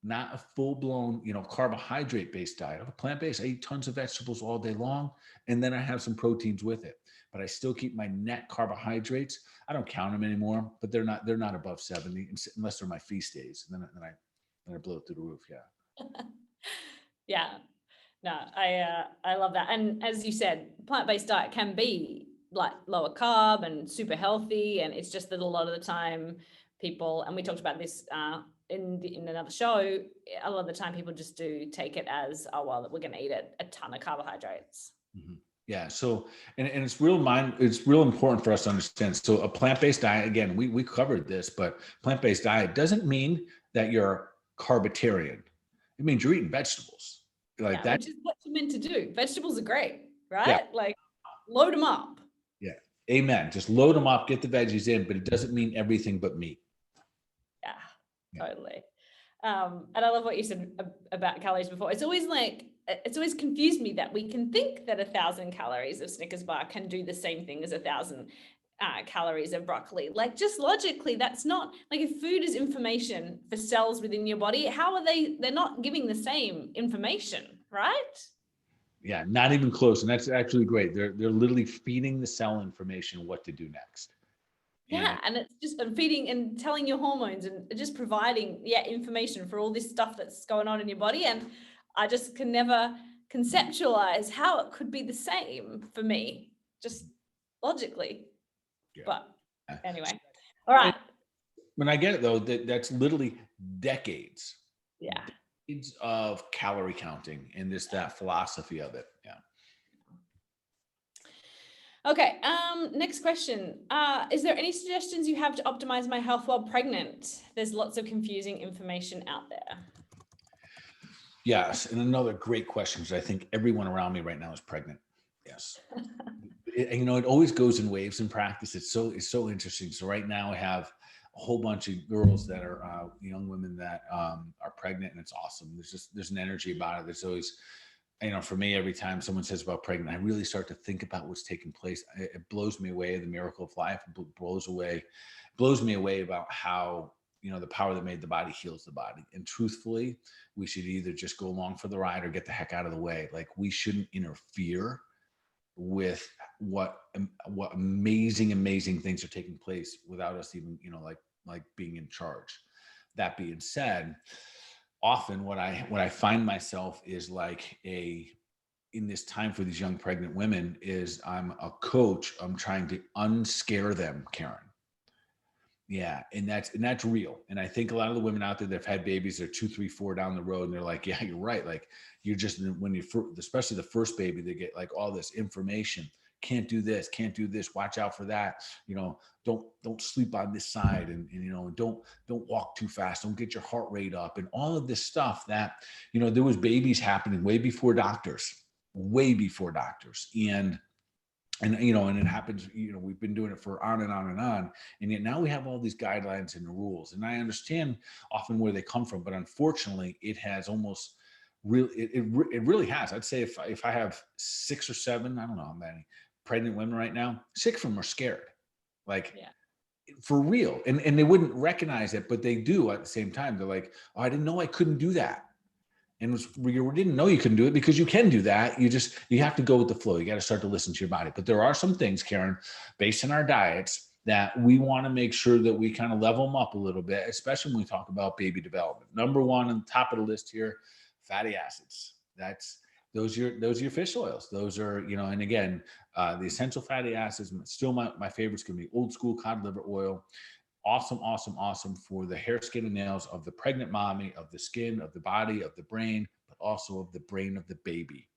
not a full-blown, carbohydrate-based diet. I have a plant-based. I eat tons of vegetables all day long, and then I have some proteins with it. But I still keep my net carbohydrates. I don't count them anymore, but they're not above 70 unless they're my feast days. And then I blow it through the roof. Yeah. Yeah. No, I love that. And as you said, plant-based diet can be like lower carb and super healthy. And it's just that a lot of the time people, and we talked about this in another show, a lot of the time people just do take it as, oh, well, we're going to eat a ton of carbohydrates. Mm-hmm. Yeah. So, and it's real important for us to understand. So a plant-based diet, again, we covered this, but plant-based diet doesn't mean that you're carbitarian. It means you're eating vegetables like that. Which is what you're meant to do. Vegetables are great, right? Yeah. Like load them up. Yeah. Amen. Just load them up, get the veggies in, but it doesn't mean everything but meat. Yeah. Totally. And I love what you said about calories before. It's always confused me that we can think that 1,000 calories of Snickers bar can do the same thing as 1,000 calories of broccoli. Like, just logically, that's not, like, if food is information for cells within your body, how are they're not giving the same information, right? Yeah, not even close. And that's actually great. They're literally feeding the cell information what to do next. Yeah, and it's just feeding and telling your hormones and just providing information for all this stuff that's going on in your body. And I just can never conceptualize how it could be the same for me, just logically. Yeah. But anyway, all right. When I get it though, that's literally decades. Yeah. Decades of calorie counting and that philosophy of it. Yeah. Okay, next question. Is there any suggestions you have to optimize my health while pregnant? There's lots of confusing information out there. Yes, and another great question, because I think everyone around me right now is pregnant. Yes. It always goes in waves in practice. It's so interesting. So right now I have a whole bunch of girls that are young women that are pregnant, and it's awesome. There's an energy about it. There's always, for me, every time someone says about pregnant, I really start to think about what's taking place. It blows me away, the miracle of life. It blows me away about how, the power that made the body heals the body. And truthfully, we should either just go along for the ride or get the heck out of the way. Like, we shouldn't interfere with what amazing things are taking place without us even, like being in charge. That being said, often what I find myself is like in this time for these young pregnant women is I'm a coach. I'm trying to unscare them, Karen. Yeah. And that's real. And I think a lot of the women out there that have had babies, they're 2, 3, 4 down the road, and they're like, yeah, you're right. Like, you're just, especially the first baby, they get like all this information. Can't do this, watch out for that. Don't sleep on this side, and don't walk too fast. Don't get your heart rate up, and all of this stuff that, there was babies happening way before doctors. And it happens, we've been doing it for on and on and on. And yet now we have all these guidelines and rules. And I understand often where they come from, but unfortunately it has almost it really has. I'd say if I have 6 or 7, I don't know how many pregnant women right now, 6 of them are scared, like for real. And they wouldn't recognize it, but they do at the same time. They're like, oh, I didn't know I couldn't do that. And you didn't know you couldn't do it, because you can do that. You have to go with the flow. You got to start to listen to your body. But there are some things, Karen, based on our diets, that we want to make sure that we kind of level them up a little bit, especially when we talk about baby development. Number 1 on the top of the list here, fatty acids. Those are your fish oils. Those are, and again, the essential fatty acids, still my favorites can be old school cod liver oil. Awesome for the hair, skin, and nails of the pregnant mommy, of the skin, of the body, of the brain, but also of the brain of the baby.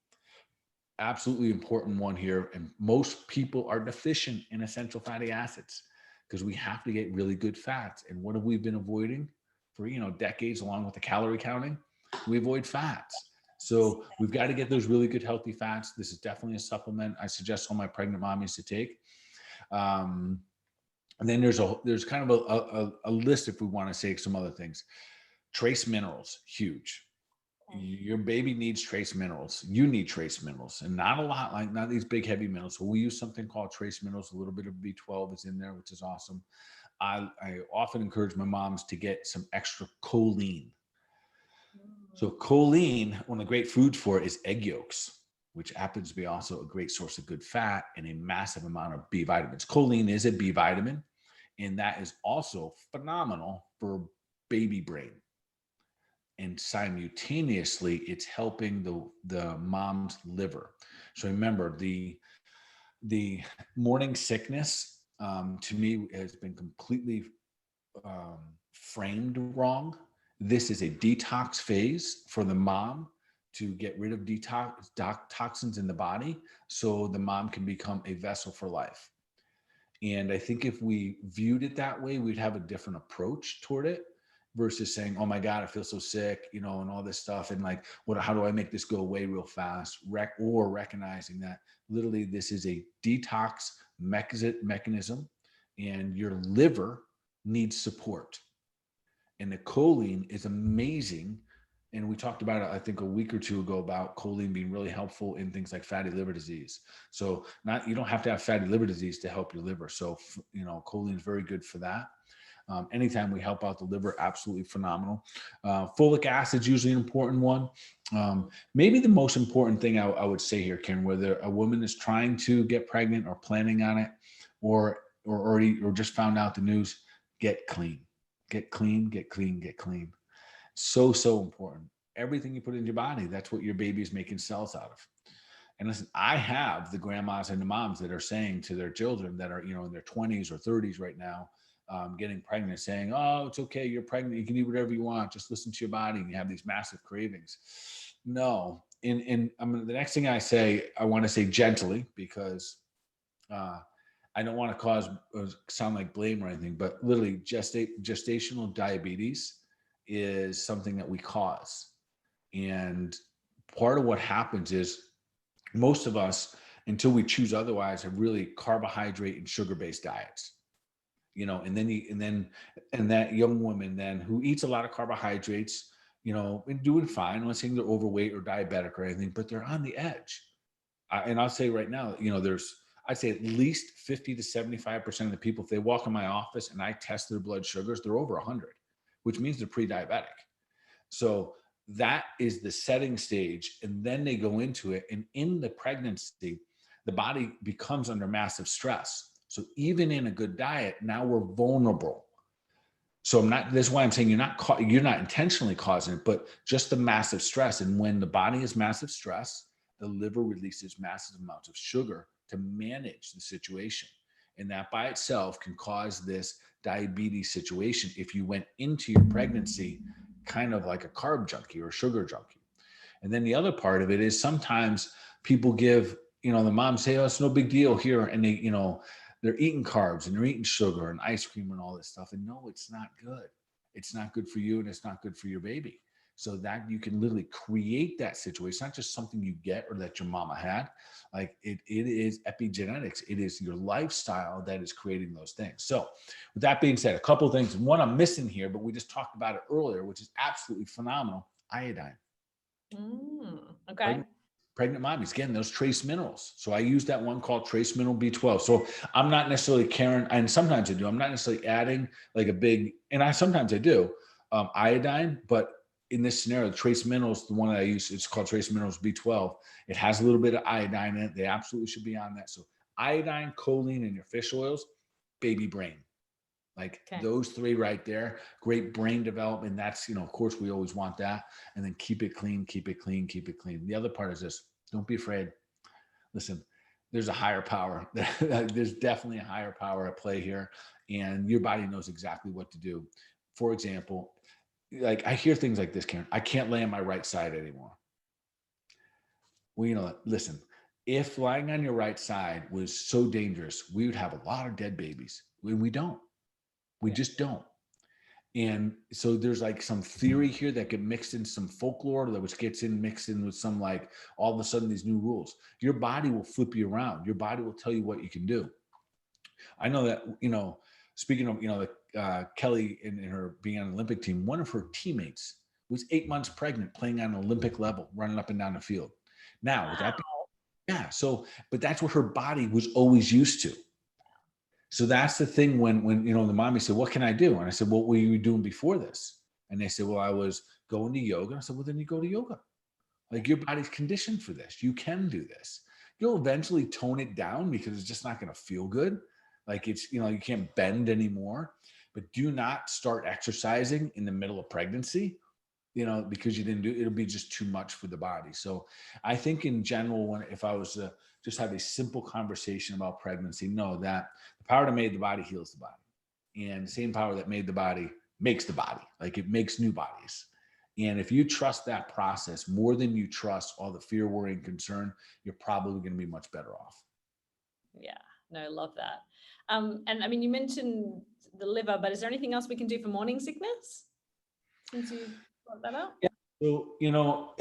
Absolutely important one here. And most people are deficient in essential fatty acids because we have to get really good fats. And what have we been avoiding for, decades, along with the calorie counting? We avoid fats. So we've got to get those really good, healthy fats. This is definitely a supplement I suggest all my pregnant mommies to take. And then there's kind of a list if we want to say some other things. Trace minerals, huge. Your baby needs trace minerals. You need trace minerals, and not a lot, like not these big heavy minerals. So we use something called trace minerals. A little bit of B12 is in there, which is awesome. I often encourage my moms to get some extra choline. So choline, one of the great foods for it is egg yolks, which happens to be also a great source of good fat and a massive amount of B vitamins. Choline is a B vitamin, and that is also phenomenal for baby brain. And simultaneously, it's helping the mom's liver. So remember, the morning sickness to me has been completely framed wrong. This is a detox phase for the mom to get rid of toxins in the body so the mom can become a vessel for life. And I think if we viewed it that way, we'd have a different approach toward it versus saying, oh my God, I feel so sick, and all this stuff. And like, how do I make this go away real fast? Or recognizing that literally this is a detox mechanism and your liver needs support. And the choline is amazing. And we talked about it, I think, a week or two ago about choline being really helpful in things like fatty liver disease. So you don't have to have fatty liver disease to help your liver. So, choline is very good for that. Anytime we help out the liver, absolutely phenomenal. Folic acid is usually an important one. Maybe the most important thing I would say here, Karen, whether a woman is trying to get pregnant or planning on it, or just found out the news, get clean. Get clean, get clean, get clean. So important. Everything you put in your body, that's what your baby is making cells out of. And listen, I have the grandmas and the moms that are saying to their children that are, in their 20s or 30s right now, getting pregnant, saying, oh, it's okay, you're pregnant, you can eat whatever you want, just listen to your body, and you have these massive cravings. No. And the next thing I say, I want to say gently, because I don't want to sound like blame or anything, but literally gestational diabetes is something that we cause. And part of what happens is most of us, until we choose otherwise, have really carbohydrate and sugar-based diets. And that young woman then who eats a lot of carbohydrates, and doing fine, I'm not saying they're overweight or diabetic or anything, but they're on the edge. And I'll say right now, I'd say at least 50 to 75% of the people, if they walk in my office and I test their blood sugars, they're over 100, which means they're pre-diabetic. So that is the setting stage. And then they go into it. And in the pregnancy, the body becomes under massive stress. So even in a good diet, now we're vulnerable. So this is why I'm saying you're not intentionally causing it, but just the massive stress. And when the body is massive stress, the liver releases massive amounts of sugar to manage the situation. And that by itself can cause this diabetes situation if you went into your pregnancy kind of like a carb junkie or a sugar junkie. And then the other part of it is sometimes people give, the moms say, oh, it's no big deal here. And they, they're eating carbs and they're eating sugar and ice cream and all this stuff. And no, it's not good. It's not good for you and it's not good for your baby. So that you can literally create that situation. It's not just something you get or that your mama had. Like it is epigenetics. It is your lifestyle that is creating those things. So with that being said, a couple of things. One I'm missing here, but we just talked about it earlier, which is absolutely phenomenal. Iodine. Okay. Pregnant mommies, again, those trace minerals. So I use that one called trace mineral B12. So I'm not necessarily and sometimes I do, I'm not necessarily adding like a big, and sometimes I do iodine, but in this scenario, the trace minerals, the one that I use, it's called trace minerals B12. It has a little bit of iodine in it. They absolutely should be on that. So iodine, choline, and your fish oils, baby brain. Like those three right there, great brain development. That's, of course, we always want that. And then keep it clean, keep it clean, keep it clean. The other part is this, don't be afraid. Listen, there's a higher power. There's definitely a higher power at play here. And your body knows exactly what to do. For example, like I hear things like this, Karen, I can't lay on my right side anymore. Well, listen, if lying on your right side was so dangerous, we would have a lot of dead babies. We don't. We just don't. And so there's like some theory here that get mixed in some folklore that which gets mixed in with some like all of a sudden these new rules. Your body will flip you around. Your body will tell you what you can do. I know that, speaking of, Kelly in her being on the Olympic team, one of her teammates was 8 months pregnant playing on an Olympic level, running up and down the field. Now, but that's what her body was always used to. So that's the thing when the mommy said, what can I do? And I said, what were you doing before this? And they said, well, I was going to yoga. I said, well, then you go to yoga. Like, your body's conditioned for this. You can do this. You'll eventually tone it down because it's just not going to feel good. Like, it's, you can't bend anymore. But do not start exercising in the middle of pregnancy, because you didn't do it. It'll be just too much for the body. So I think in general, if I was to just have a simple conversation about pregnancy, know that the power that made the body heals the body. And the same power that made the body makes the body. Like, it makes new bodies. And if you trust that process more than you trust all the fear, worry, and concern, you're probably going to be much better off. Yeah, no, love that. And I mean, you mentioned the liver, but is there anything else we can do for morning sickness? Since you brought that up. Yeah. So,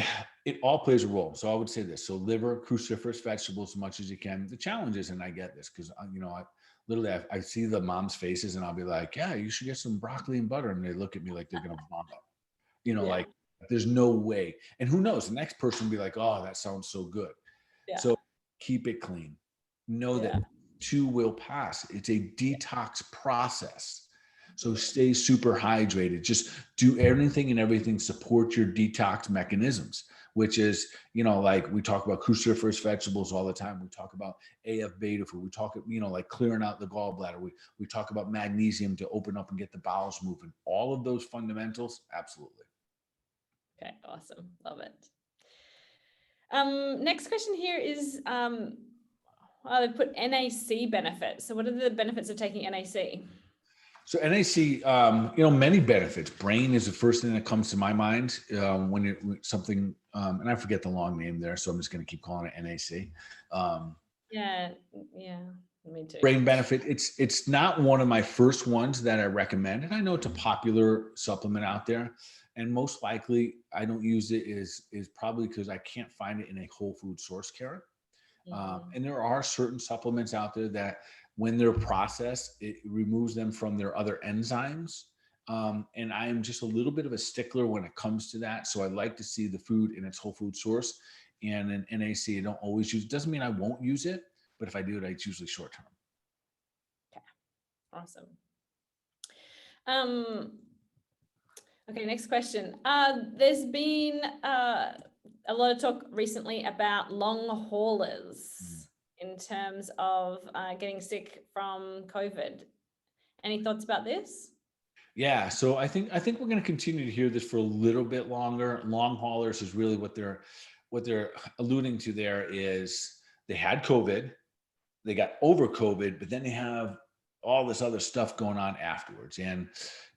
it all plays a role. So I would say this. So liver, cruciferous vegetables as much as you can. The challenge is, and I get this because, I see the mom's faces and I'll be like, yeah, you should get some broccoli and butter. And they look at me like they're going to vomit, like there's no way. And who knows, the next person will be like, oh, that sounds so good. Yeah. So keep it clean. Know that too will pass. It's a detox process. So stay super hydrated. Just do everything and everything support your detox mechanisms, which is, like we talk about cruciferous vegetables all the time. We talk about AF beta food. We talk, like clearing out the gallbladder. We talk about magnesium to open up and get the bowels moving. All of those fundamentals, absolutely. Okay, awesome. Love it. Next question here is, they put NAC benefits. So what are the benefits of taking NAC? So NAC, many benefits. Brain is the first thing that comes to my mind when you're something, and I forget the long name there, so I'm just going to keep calling it NAC. Yeah, me too. Brain benefit. It's not one of my first ones that I recommend, and I know it's a popular supplement out there, and most likely I don't use it is probably because I can't find it in a whole food source, Karen. And there are certain supplements out there that when they're processed, it removes them from their other enzymes. And I am just a little bit of a stickler when it comes to that. So I like to see the food in its whole food source. And in NAC, I don't always use it. Doesn't mean I won't use it, but if I do it, it's usually short term. Okay, awesome. Okay, next question. There's been a lot of talk recently about long haulers in terms of getting sick from COVID. Any thoughts about this? Yeah, so I think we're going to continue to hear this for a little bit longer. Long haulers is really what they're alluding to there is they had COVID, they got over COVID, but then they have all this other stuff going on afterwards. And,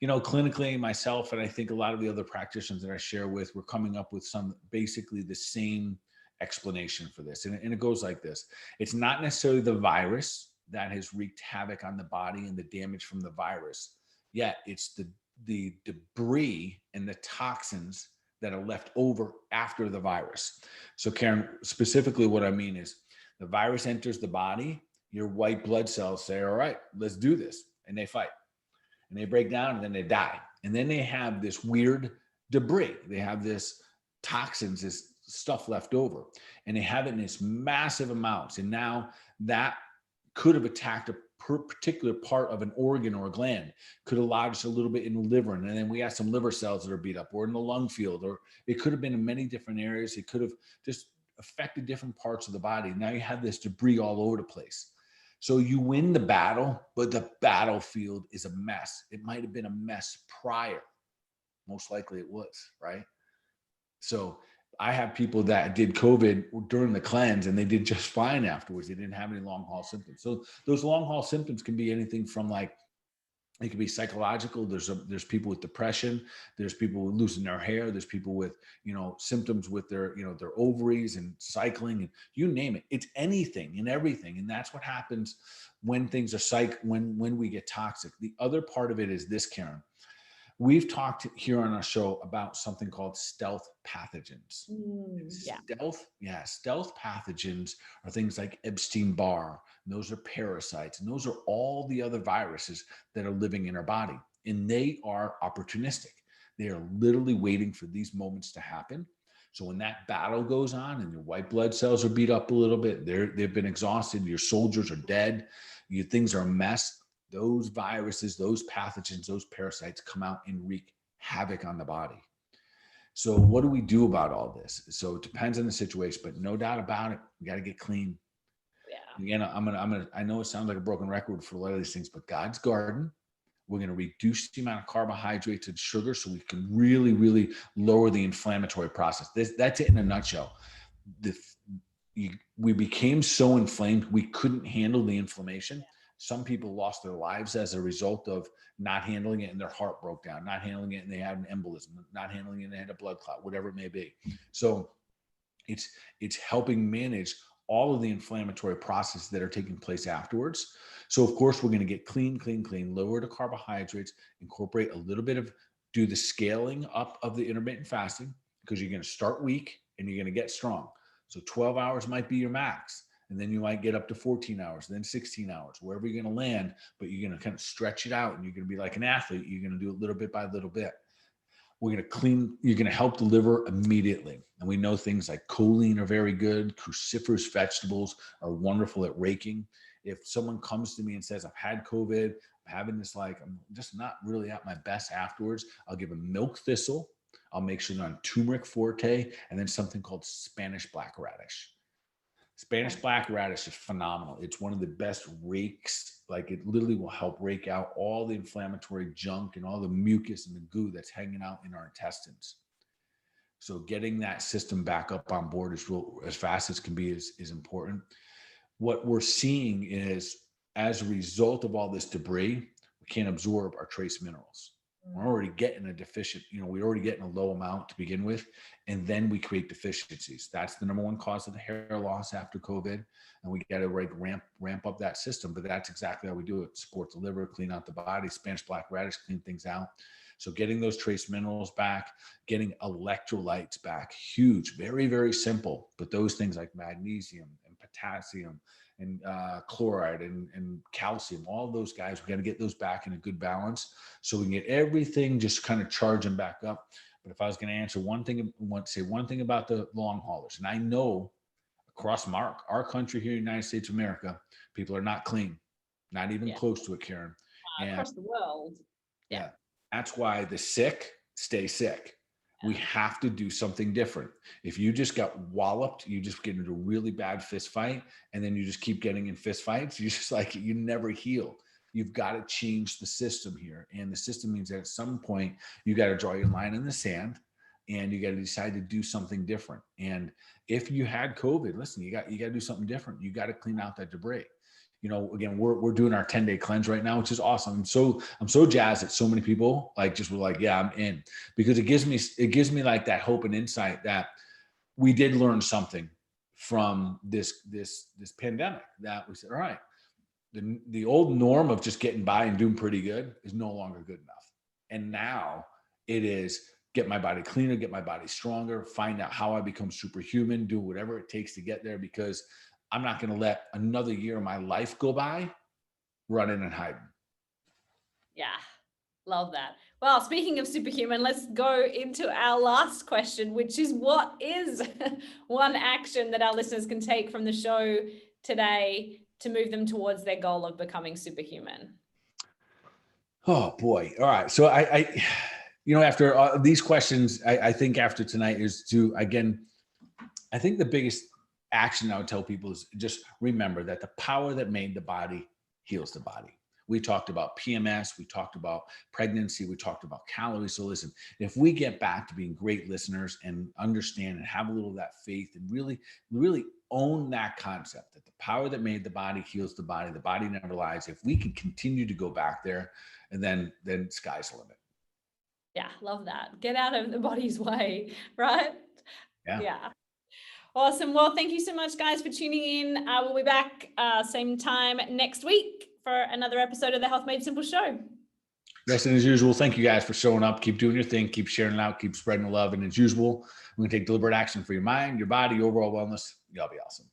clinically myself, and I think a lot of the other practitioners that I share with, we're coming up with basically the same explanation for this. And it goes like this. It's not necessarily the virus that has wreaked havoc on the body and the damage from the virus. Yet it's the debris and the toxins that are left over after the virus. So Karen, specifically what I mean is the virus enters the body, your white blood cells say, all right, let's do this. And they fight and they break down and then they die. And then they have this weird debris. They have this toxins, this stuff left over, and they have it in this massive amounts. And now that could have attacked a particular part of an organ or a gland, could have lodged a little bit in the liver. And then we have some liver cells that are beat up, or in the lung field, or it could have been in many different areas. It could have just affected different parts of the body. Now you have this debris all over the place. So you win the battle, but the battlefield is a mess. It might have been a mess prior. Most likely it was, right? So I have people that did COVID during the cleanse and they did just fine afterwards. They didn't have any long haul symptoms. So those long haul symptoms can be anything from it could be psychological. There's people with depression. There's people with losing their hair. There's people with, symptoms with their ovaries and cycling, and you name it. It's anything and everything. And that's what happens when things are when we get toxic. The other part of it is this, Karen. We've talked here on our show about something called stealth pathogens. Stealth pathogens are things like Epstein-Barr. Those are parasites, and those are all the other viruses that are living in our body. And they are opportunistic. They are literally waiting for these moments to happen. So when that battle goes on and your white blood cells are beat up a little bit, they've been exhausted, your soldiers are dead, things are a mess, those viruses, those pathogens, those parasites come out and wreak havoc on the body. So what do we do about all this? So it depends on the situation, but no doubt about it, we got to get clean. Yeah. Again, I know it sounds like a broken record for a lot of these things, but God's garden, we're going to reduce the amount of carbohydrates and sugar so we can really, really lower the inflammatory process. That's it in a nutshell. We became so inflamed, we couldn't handle the inflammation. Some people lost their lives as a result of not handling it, and their heart broke down, not handling it, and they had an embolism, not handling it, and they had a blood clot, whatever it may be. So it's helping manage all of the inflammatory processes that are taking place afterwards. So of course, we're going to get clean, lower the carbohydrates, incorporate a little bit of, do the scaling up of the intermittent fasting, because you're going to start weak and you're going to get strong. So 12 hours might be your max. And then you might get up to 14 hours, then 16 hours, wherever you're going to land, but you're going to kind of stretch it out, and you're going to be like an athlete. You're going to do it little bit by little bit. We're going to clean, you're going to help the liver immediately. And we know things like choline are very good. Cruciferous vegetables are wonderful at raking. If someone comes to me and says, I've had COVID, I'm having this, like, I'm just not really at my best afterwards, I'll give them milk thistle. I'll make sure they're on turmeric forte, and then something called Spanish black radish. Spanish black radish is phenomenal. It's one of the best rakes. Like, it literally will help rake out all the inflammatory junk and all the mucus and the goo that's hanging out in our intestines. So getting that system back up on board as fast as can be is important. What we're seeing is, as a result of all this debris, we can't absorb our trace minerals. We're already getting a deficient, we're already getting a low amount to begin with, and then we create deficiencies. That's the number one cause of the hair loss after COVID, and we got to ramp up that system. But that's exactly how we do it: support the liver, clean out the body. Spanish black radish, clean things out. So getting those trace minerals back, getting electrolytes back, huge, very, very simple. But those things like magnesium and potassium and chloride and calcium, all those guys, we got to get those back in a good balance so we can get everything just kind of charging back up. But if I was going to answer one thing, I want to say one thing about the long haulers, and I know across our country here in the United States of America, people are not clean, not even close to it, Karen. Across the world. Yeah. That's why the sick stay sick. We have to do something different. If you just got walloped, you just get into a really bad fist fight, and then you just keep getting in fist fights, you never heal. You've got to change the system here. And the system means that at some point you got to draw your line in the sand, and you got to decide to do something different. And if you had COVID, listen, you got to do something different. You got to clean out that debris. Again, we're doing our 10-day cleanse right now, which is awesome. I'm so jazzed that so many people were like, yeah, I'm in, because it gives me like that hope and insight that we did learn something from this pandemic, that we said, all right, the old norm of just getting by and doing pretty good is no longer good enough. And now it is get my body cleaner, get my body stronger, find out how I become superhuman, do whatever it takes to get there, because I'm not going to let another year of my life go by running and hiding. Yeah, love that. Well, speaking of superhuman, let's go into our last question, which is, what is one action that our listeners can take from the show today to move them towards their goal of becoming superhuman? Oh boy. All right. So I after these questions, I think after tonight is to, again, I think the biggest action I would tell people is just remember that the power that made the body heals the body. We talked about PMS, we talked about pregnancy, we talked about calories. So listen, if we get back to being great listeners and understand and have a little of that faith and really, really own that concept that the power that made the body heals the body never lies. If we can continue to go back there, and then sky's the limit. Yeah, love that. Get out of the body's way, right? Yeah. Awesome. Well, thank you so much, guys, for tuning in. We'll be back same time next week for another episode of the Health Made Simple show. Yes, and as usual, thank you guys for showing up. Keep doing your thing. Keep sharing it out. Keep spreading the love. And as usual, we're going to take deliberate action for your mind, your body, your overall wellness. Y'all be awesome.